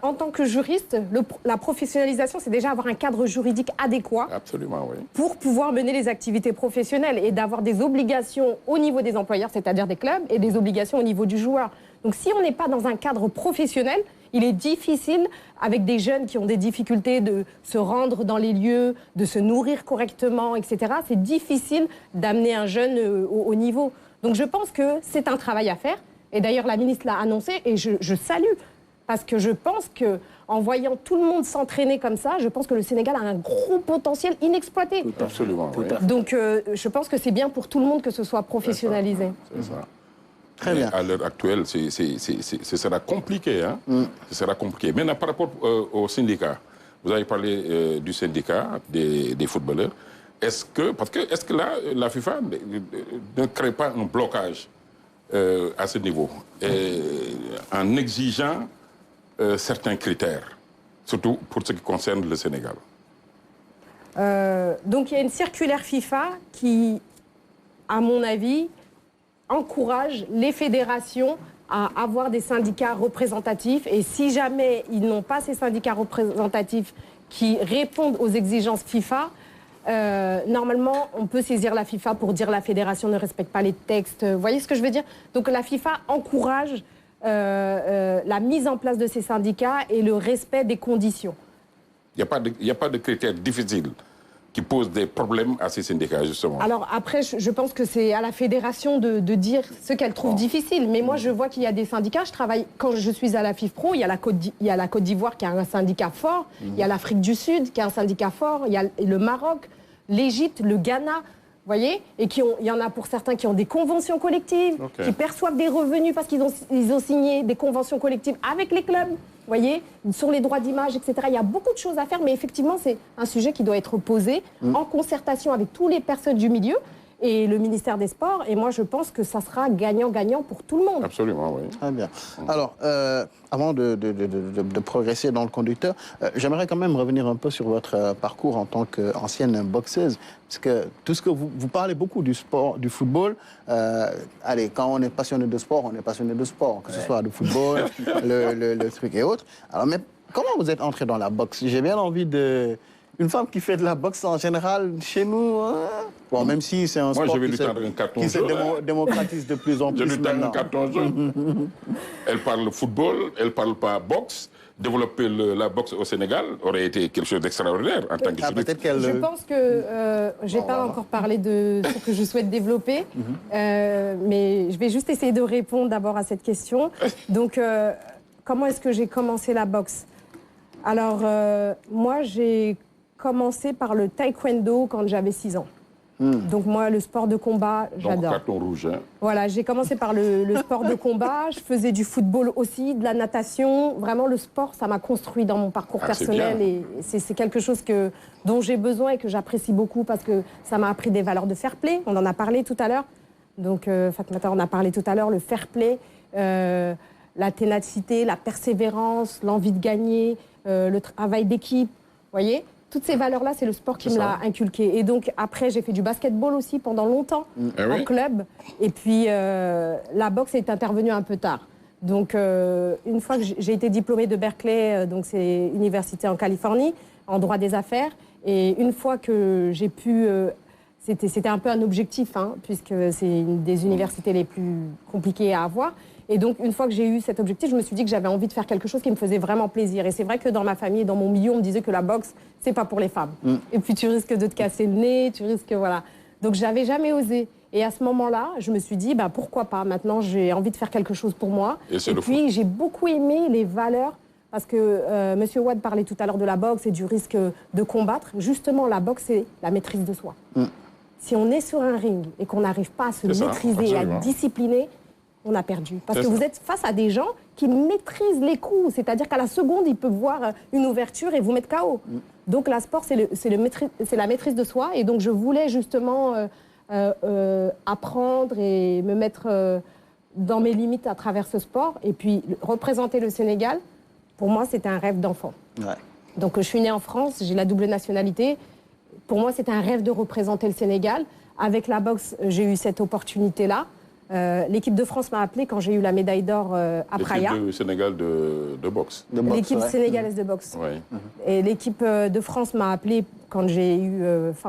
en tant que juriste, la professionnalisation, c'est déjà avoir un cadre juridique adéquat. Absolument, oui. Pour pouvoir mener les activités professionnelles et d'avoir des obligations au niveau des employeurs, c'est-à-dire des clubs, et des obligations au niveau du joueur. Donc si on n'est pas dans un cadre professionnel, il est difficile, avec des jeunes qui ont des difficultés de se rendre dans les lieux, de se nourrir correctement, etc. C'est difficile d'amener un jeune au niveau. Donc je pense que c'est un travail à faire. Et d'ailleurs, la ministre l'a annoncé et je salue. Parce que je pense qu'en voyant tout le monde s'entraîner comme ça, je pense que le Sénégal a un gros potentiel inexploité. Absolument, oui. Donc je pense que c'est bien pour tout le monde que ce soit professionnalisé. C'est ça. Très bien. À l'heure actuelle, ce sera compliqué. Hein? Ce sera compliqué. Maintenant, par rapport au syndicat, vous avez parlé du syndicat des footballeurs. Est-ce que là, la FIFA ne crée pas un blocage à ce niveau en exigeant certains critères, surtout pour ce qui concerne le Sénégal? Donc il y a une circulaire FIFA qui, à mon avis, encourage les fédérations à avoir des syndicats représentatifs. Et si jamais ils n'ont pas ces syndicats représentatifs qui répondent aux exigences FIFA, normalement, on peut saisir la FIFA pour dire la fédération ne respecte pas les textes. Vous voyez ce que je veux dire? Donc la FIFA encourage la mise en place de ces syndicats et le respect des conditions. Il n'y a pas de critères difficiles qui posent des problèmes à ces syndicats, justement. Alors après, je pense que c'est à la fédération de dire ce qu'elle trouve difficile. Mais moi, je vois qu'il y a des syndicats. Quand je suis à la FIFPro, il y a la Côte d'Ivoire qui a un syndicat fort, il y a l'Afrique du Sud qui a un syndicat fort, il y a le Maroc, l'Égypte, le Ghana. Vous voyez? Et il y en a pour certains qui ont des conventions collectives, qui perçoivent des revenus parce qu'ils ont signé des conventions collectives avec les clubs. Vous voyez? Sur les droits d'image, etc. Il y a beaucoup de choses à faire, mais effectivement, c'est un sujet qui doit être posé en concertation avec toutes les personnes du milieu et le ministère des Sports. Et moi, je pense que ça sera gagnant-gagnant pour tout le monde. Absolument, oui. Très bien. Alors, avant de progresser dans le conducteur, j'aimerais quand même revenir un peu sur votre parcours en tant qu'ancienne boxeuse. Parce que tout ce que vous parlez beaucoup du sport, du football. Allez, quand on est passionné de sport, on est passionné de sport. Que ce soit le football, le truc et autres. Alors, mais comment vous êtes entré dans la boxe? J'ai bien envie de... Une femme qui fait de la boxe en général, chez nous, hein? Bon, même si c'est un sport qui se démocratise de plus en plus. Je lui tends un carton jaune. Elle parle football, elle ne parle pas boxe. Développer la boxe au Sénégal aurait été quelque chose d'extraordinaire en tant que juriste. Je pense que je n'ai pas encore parlé de ce que je souhaite développer, mais je vais juste essayer de répondre d'abord à cette question. Donc, comment est-ce que j'ai commencé la boxe? Alors, moi, j'ai commencé par le taekwondo quand j'avais 6 ans. Donc moi, le sport de combat, j'adore. Donc carton rouge, hein. Voilà, j'ai commencé par le sport de combat. Je faisais du football aussi, de la natation. Vraiment, le sport, ça m'a construit dans mon parcours personnel. Et c'est quelque chose dont j'ai besoin et que j'apprécie beaucoup parce que ça m'a appris des valeurs de fair play. On en a parlé tout à l'heure. Donc, Fatmata, on a parlé tout à l'heure, le fair play, la ténacité, la persévérance, l'envie de gagner, le travail d'équipe. Vous voyez? Toutes ces valeurs-là, c'est le sport qui me l'a inculqué. Et donc, après, j'ai fait du basketball aussi pendant longtemps, en club. Et puis, la boxe est intervenue un peu tard. Donc, une fois que j'ai été diplômée de Berkeley, donc c'est université en Californie, en droit des affaires. Et une fois que j'ai pu... C'était un peu un objectif, hein, puisque c'est une des universités les plus compliquées à avoir. Et donc, une fois que j'ai eu cet objectif, je me suis dit que j'avais envie de faire quelque chose qui me faisait vraiment plaisir. Et c'est vrai que dans ma famille et dans mon milieu, on me disait que la boxe, c'est pas pour les femmes. Et puis, tu risques de te casser le nez, tu risques... Voilà. Donc, j'avais jamais osé. Et à ce moment-là, je me suis dit, bah, pourquoi pas? Maintenant, j'ai envie de faire quelque chose pour moi. Et puis, j'ai beaucoup aimé les valeurs. Parce que M. Wade parlait tout à l'heure de la boxe et du risque de combattre. Justement, la boxe, c'est la maîtrise de soi. Si on est sur un ring et qu'on n'arrive pas à se maîtriser et à être discipliné, on a perdu. Parce que vous êtes face à des gens qui maîtrisent les coups. C'est-à-dire qu'à la seconde, ils peuvent voir une ouverture et vous mettre KO. Donc, la sport, c'est la maîtrise de soi. Et donc, je voulais justement apprendre et me mettre dans mes limites à travers ce sport. Et puis, représenter le Sénégal, pour moi, c'était un rêve d'enfant. Ouais. Donc, je suis née en France, j'ai la double nationalité. Pour moi, c'était un rêve de représenter le Sénégal. Avec la boxe, j'ai eu cette opportunité-là. L'équipe de France m'a appelé quand j'ai eu la médaille d'or à Praia. L'équipe du Sénégal de boxe. L'équipe sénégalaise de boxe. Ouais. Et l'équipe de France m'a appelé quand j'ai eu...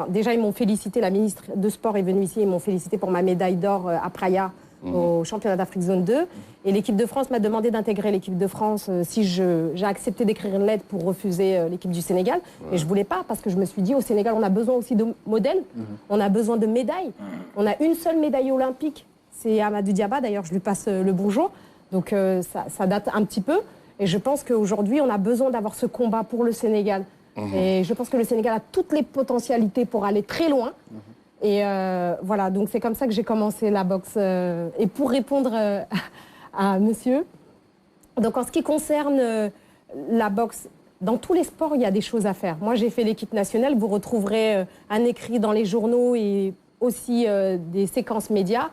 déjà, ils m'ont félicité, la ministre de Sport est venue ici, ils m'ont félicité pour ma médaille d'or à Praia au championnat d'Afrique zone 2. Et l'équipe de France m'a demandé d'intégrer l'équipe de France si j'ai accepté d'écrire une lettre pour refuser l'équipe du Sénégal. Mais je ne voulais pas parce que je me suis dit, au Sénégal, on a besoin aussi de modèles, on a besoin de médailles. On a une seule médaille olympique. C'est Amadou Diaba, d'ailleurs, je lui passe le bonjour. Donc ça date un petit peu. Et je pense qu'aujourd'hui, on a besoin d'avoir ce combat pour le Sénégal. Et je pense que le Sénégal a toutes les potentialités pour aller très loin. Et voilà, donc c'est comme ça que j'ai commencé la boxe. Et pour répondre à monsieur, donc en ce qui concerne la boxe, dans tous les sports, il y a des choses à faire. Moi, j'ai fait l'équipe nationale. Vous retrouverez un écrit dans les journaux et aussi des séquences médias.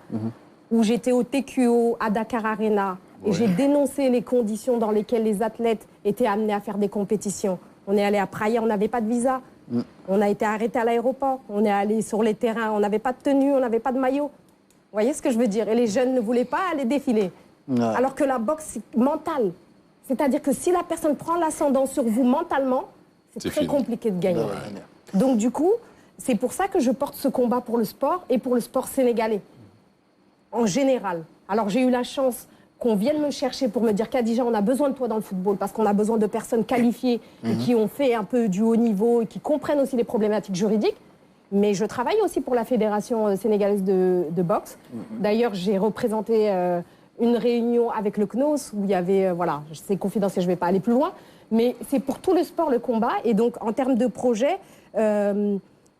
Où j'étais au TQO à Dakar Arena et j'ai dénoncé les conditions dans lesquelles les athlètes étaient amenés à faire des compétitions. On est allé à Praia, on n'avait pas de visa. On a été arrêté à l'aéroport. On est allé sur les terrains, on n'avait pas de tenue, on n'avait pas de maillot. Vous voyez ce que je veux dire? Et les jeunes ne voulaient pas aller défiler. Alors que la boxe, c'est mental. C'est-à-dire que si la personne prend l'ascendant sur vous mentalement, c'est très compliqué de gagner. Donc du coup, c'est pour ça que je porte ce combat pour le sport et pour le sport sénégalais. En général. Alors j'ai eu la chance qu'on vienne me chercher pour me dire Khadija, on a besoin de toi dans le football parce qu'on a besoin de personnes qualifiées et qui ont fait un peu du haut niveau et qui comprennent aussi les problématiques juridiques. Mais je travaille aussi pour la Fédération sénégalaise de boxe. D'ailleurs, j'ai représenté une réunion avec le CNOS où il y avait, voilà, c'est confidentiel, je ne vais pas aller plus loin, mais c'est pour tout le sport, le combat. Et donc, en termes de projet,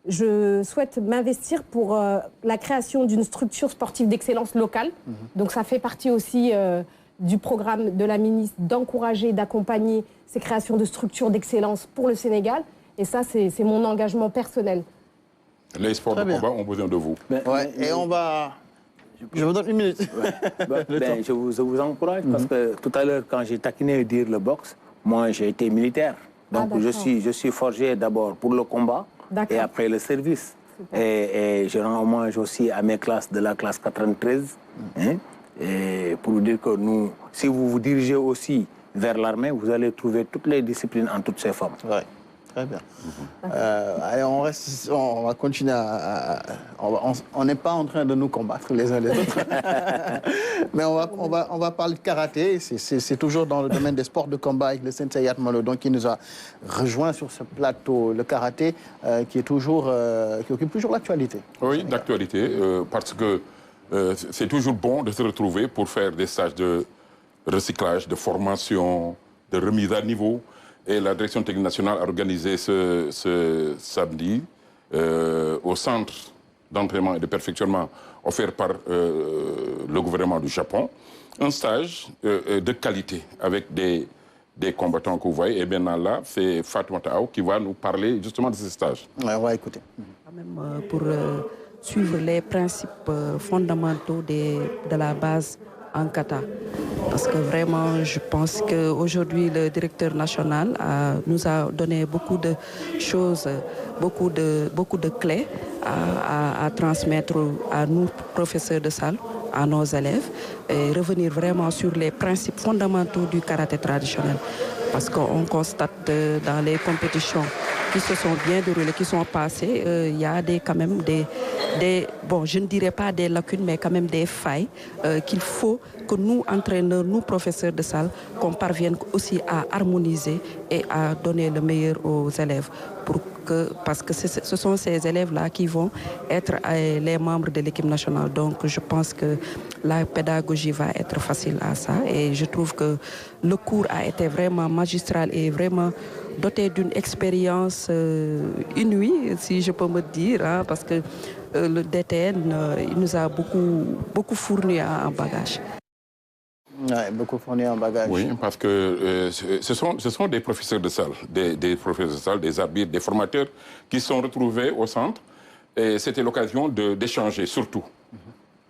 je souhaite m'investir pour la création d'une structure sportive d'excellence locale. Donc ça fait partie aussi du programme de la ministre d'encourager et d'accompagner ces créations de structures d'excellence pour le Sénégal. Et ça, c'est mon engagement personnel. Les sports de combat ont besoin de vous. Et on va... Je vous donne une minute. Je vous encourage parce que tout à l'heure, quand j'ai taquiné dire le boxe, moi j'ai été militaire. Donc je suis forgé d'abord pour le combat. Et après le service. Et je rends hommage aussi à mes classes de la classe 93. Et pour vous dire que nous, si vous vous dirigez aussi vers l'armée, vous allez trouver toutes les disciplines en toutes ses formes. Ouais. Très bien. Allez, on va continuer on n'est pas en train de nous combattre les uns les autres. Mais on va parler de karaté. C'est toujours dans le domaine des sports de combat avec le sensei Yat Molodon qui nous a rejoint sur ce plateau. Le karaté qui occupe toujours l'actualité. Oui, d'actualité, parce que c'est toujours bon de se retrouver pour faire des stages de recyclage, de formation, de remise à niveau. Et la Direction technique nationale a organisé ce samedi au centre d'entraînement et de perfectionnement offert par le gouvernement du Japon, un stage de qualité avec des combattants que vous voyez. Et bien là, c'est Fatoumata Aou qui va nous parler justement de ce stage. Ouais, on va écouter. Quand même pour suivre les principes fondamentaux de la base en kata. Parce que vraiment, je pense qu'aujourd'hui, le directeur national nous a donné beaucoup de choses, beaucoup de clés à transmettre à nous, professeurs de salle, à nos élèves, et revenir vraiment sur les principes fondamentaux du karaté traditionnel. Parce qu'on constate dans les compétitions qui se sont bien déroulées, qui sont passées, il y a quand même bon, je ne dirais pas des lacunes, mais quand même des failles qu'il faut que nous, entraîneurs, nous, professeurs de salle, qu'on parvienne aussi à harmoniser et à donner le meilleur aux élèves. Parce que ce sont ces élèves-là qui vont être les membres de l'équipe nationale. Donc je pense que la pédagogie va être facile à ça. Et je trouve que le cours a été vraiment magistral et vraiment doté d'une expérience inouïe, si je peux me dire, hein, parce que le DTN, il nous a beaucoup fourni en bagage. Ouais, beaucoup fourni en bagage. Oui, parce que ce sont des professeurs de salle, des professeurs de salle, des arbitres, des formateurs qui sont retrouvés au centre Et c'était l'occasion d'échanger, surtout.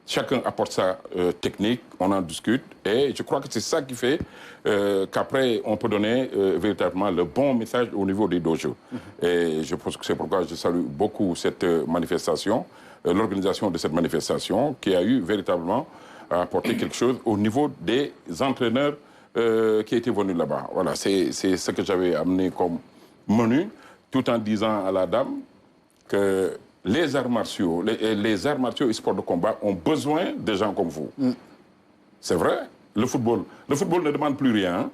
Chacun apporte sa technique, on en discute. Et je crois que c'est ça qui fait qu'après, on peut donner véritablement le bon message au niveau des dojos. Et je pense que c'est pourquoi je salue beaucoup cette manifestation, l'organisation de cette manifestation, qui a eu véritablement à apporter quelque chose au niveau des entraîneurs qui étaient venus là-bas. Voilà, c'est ce que j'avais amené comme menu, tout en disant à la dame que les arts martiaux et sports de combat ont besoin de gens comme vous. C'est vrai, le football ne demande plus rien. Hein?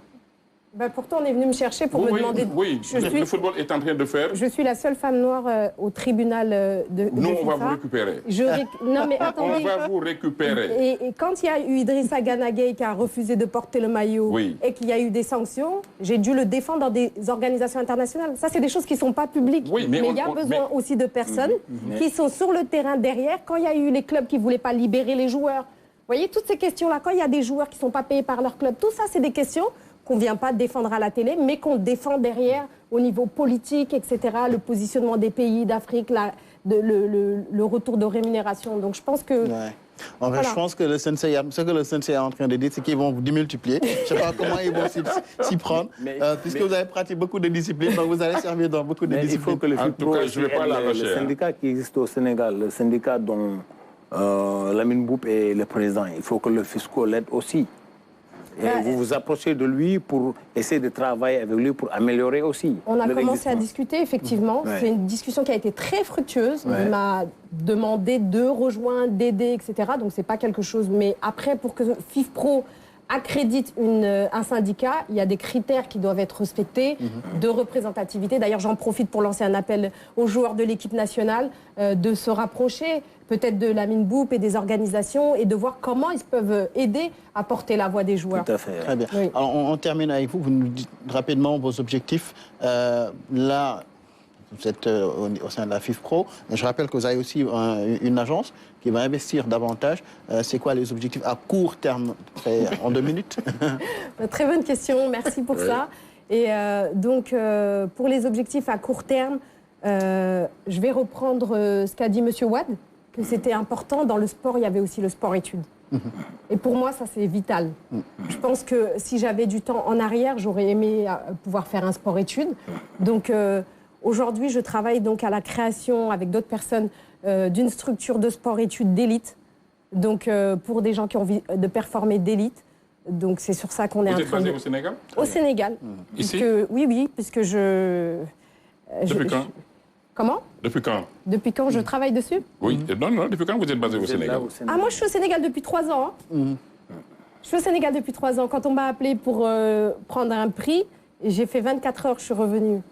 Ben pourtant, on est venu me chercher pour me demander... Oui, le football est en train de faire... Je suis la seule femme noire au tribunal de Nous, FIFA. on va vous récupérer. Non, mais attendez. On va vous récupérer. Et quand il y a eu Idrissa Gana Gueye qui a refusé de porter le maillot et qu'il y a eu des sanctions, j'ai dû le défendre dans des organisations internationales. Ça, c'est des choses qui ne sont pas publiques. Oui, mais il y a besoin aussi de personnes qui sont sur le terrain derrière quand il y a eu les clubs qui ne voulaient pas libérer les joueurs. Vous voyez, toutes ces questions-là, quand il y a des joueurs qui ne sont pas payés par leur club, tout ça, c'est des questions qu'on ne vient pas défendre à la télé, mais qu'on défend derrière au niveau politique, etc., le positionnement des pays d'Afrique, le retour de rémunération. Donc je pense que... Ouais. En fait, je pense que ce que le Sensei est en train de dire, c'est qu'ils vont vous démultiplier. Je ne sais pas comment ils vont s'y prendre, puisque vous avez pratiqué beaucoup de disciplines, donc vous allez servir dans beaucoup de disciplines. Il faut que le syndicat qui existe au Sénégal, le syndicat dont Lamine Mboup est le président, il faut que le fisco l'aide aussi. Et vous vous approchez de lui pour essayer de travailler avec lui pour améliorer aussi. On a commencé à discuter, effectivement. C'est une discussion qui a été très fructueuse. Il m'a demandé de rejoindre, d'aider, etc. Donc, ce n'est pas quelque chose... Mais après, pour que FIFPro accrédite un syndicat, il y a des critères qui doivent être respectés de représentativité. D'ailleurs, j'en profite pour lancer un appel aux joueurs de l'équipe nationale de se rapprocher peut-être de Lamine Mboup et des organisations et de voir comment ils peuvent aider à porter la voix des joueurs. Tout à fait. Très bien. Oui. Alors, on termine avec vous. Vous nous dites rapidement vos objectifs. Là, vous êtes au sein de la FIFPro. Je rappelle que vous avez aussi une agence qui va investir davantage. C'est quoi les objectifs à court terme, en 2 minutes? Très bonne question, merci pour ça. Et donc, pour les objectifs à court terme, je vais reprendre ce qu'a dit M. Wade, que c'était important. Dans le sport, il y avait aussi le sport-études. Et pour moi, ça, c'est vital. Je pense que si j'avais du temps en arrière, j'aurais aimé pouvoir faire un sport-études. Donc, aujourd'hui, je travaille donc à la création, avec d'autres personnes, d'une structure de sport-études d'élite. Donc, pour des gens qui ont envie de performer d'élite. Donc, c'est sur ça qu'on est en train de... Vous êtes basé au Sénégal? Au Sénégal. Ici? Oui, puisque je... Depuis quand? Comment? Depuis quand? Depuis quand je travaille dessus? Oui, non, depuis quand vous êtes basé au Sénégal? Ah, moi, je suis au Sénégal depuis 3 ans. Hein. Je suis au Sénégal depuis 3 ans. Quand on m'a appelé pour prendre un prix, j'ai fait 24 heures, je suis revenue.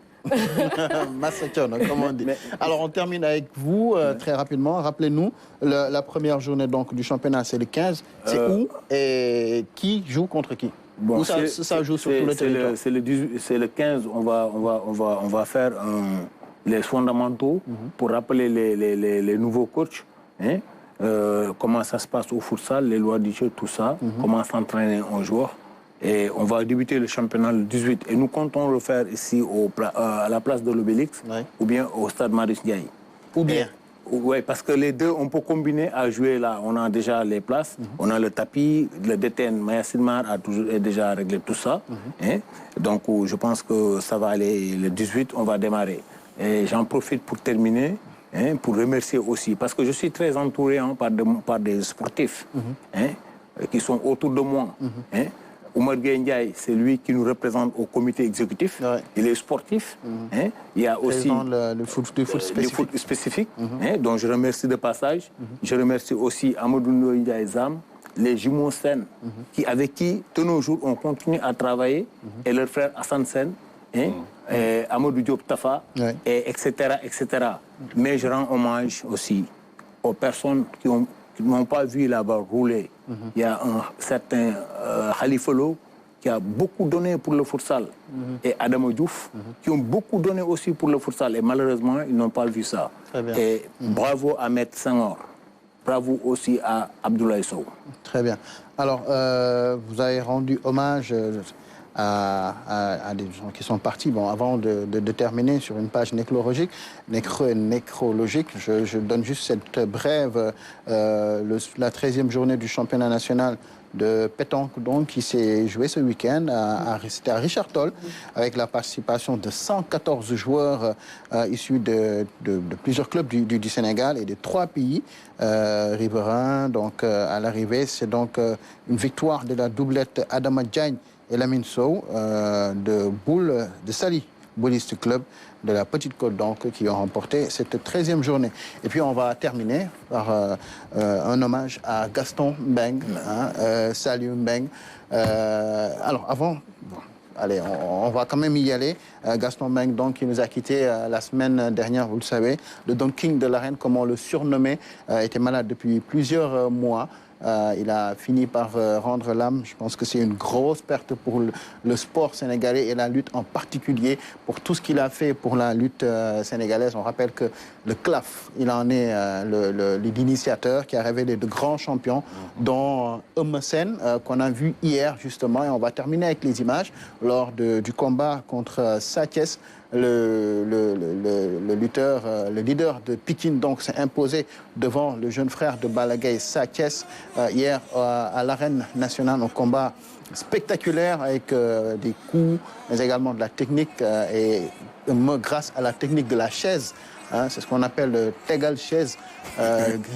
Massacre, comme on dit. Alors, on termine avec vous très rapidement. Rappelez-nous, la première journée donc, du championnat, c'est le 15. C'est où et qui joue contre qui? Où ça joue sur tout le territoire? C'est le 15, on va faire les fondamentaux pour rappeler les nouveaux coachs. Hein, comment ça se passe au futsal, les lois du jeu, tout ça. Comment s'entraîner un joueur. Et on va débuter le championnat le 18. Et nous comptons le faire ici à la place de l'Obélix ou bien au stade Marius Ndiaye. Ou bien? Oui, parce que les deux, on peut combiner à jouer là. On a déjà les places, on a le tapis, le DTN Maya Sidmar a déjà réglé tout ça. Hein? Donc je pense que ça va aller le 18, on va démarrer. Et j'en profite pour terminer, hein, pour remercier aussi, parce que je suis très entouré par des sportifs hein, qui sont autour de moi. Hein? Oumar Ndiaye, c'est lui qui nous représente au comité exécutif. Il est sportif. Hein? Il y a aussi le foot spécifique, hein, dont je remercie de passage. Je remercie aussi Amadou Ndiaye Zam, les jumeaux Sen, avec qui, de nos jours, on continue à travailler, et leur frère Hassan Sen, hein, et Amadou Diop Tafa, et etc., etc. Mais je rends hommage aussi aux personnes qui n'ont pas vu là-bas rouler. Il y a un certain Khalifa Lo qui a beaucoup donné pour le futsal et Adama Diouf qui ont beaucoup donné aussi pour le futsal et malheureusement ils n'ont pas vu ça. Et bravo à Ahmed Senghor, bravo aussi à Abdoulaye Sow. Très bien. Alors vous avez rendu hommage à des gens qui sont partis. Bon, avant de terminer sur une page nécrologique, je donne juste cette brève, la 13e journée du championnat national de pétanque donc, qui s'est joué ce week-end. C'était à Richard Toll, avec la participation de 114 joueurs issus de plusieurs clubs du Sénégal et de 3 pays riverains. Donc, à l'arrivée, c'est donc une victoire de la doublette Adama Diagne et Lamine Sow de Boule de Sali, Bouliste Club de la Petite Côte, donc, qui ont remporté cette 13e journée. Et puis on va terminer par un hommage à Gaston Mbengue, Salut Mbengue. Alors avant, allez, on va quand même y aller. Gaston Mbengue, donc, qui nous a quittés la semaine dernière, vous le savez, le Don King de l'arène, comme on le surnommait, était malade depuis plusieurs mois. Il a fini par rendre l'âme. Je pense que c'est une grosse perte pour le sport sénégalais et la lutte en particulier, pour tout ce qu'il a fait pour la lutte sénégalaise. On rappelle que le CLAF, il en est l'initiateur qui a révélé de grands champions, dont Eumeu Sène, qu'on a vu hier justement. Et on va terminer avec les images lors du combat contre Sa Thiès. Le lutteur, le leader de Pikine, donc, s'est imposé devant le jeune frère de Balla Gaye, Sa Thiès, hier à l'arène nationale. Un combat spectaculaire avec des coups, mais également de la technique et grâce à la technique de la chaise. C'est ce qu'on appelle le tegal chaise.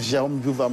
Jérôme Diouf va me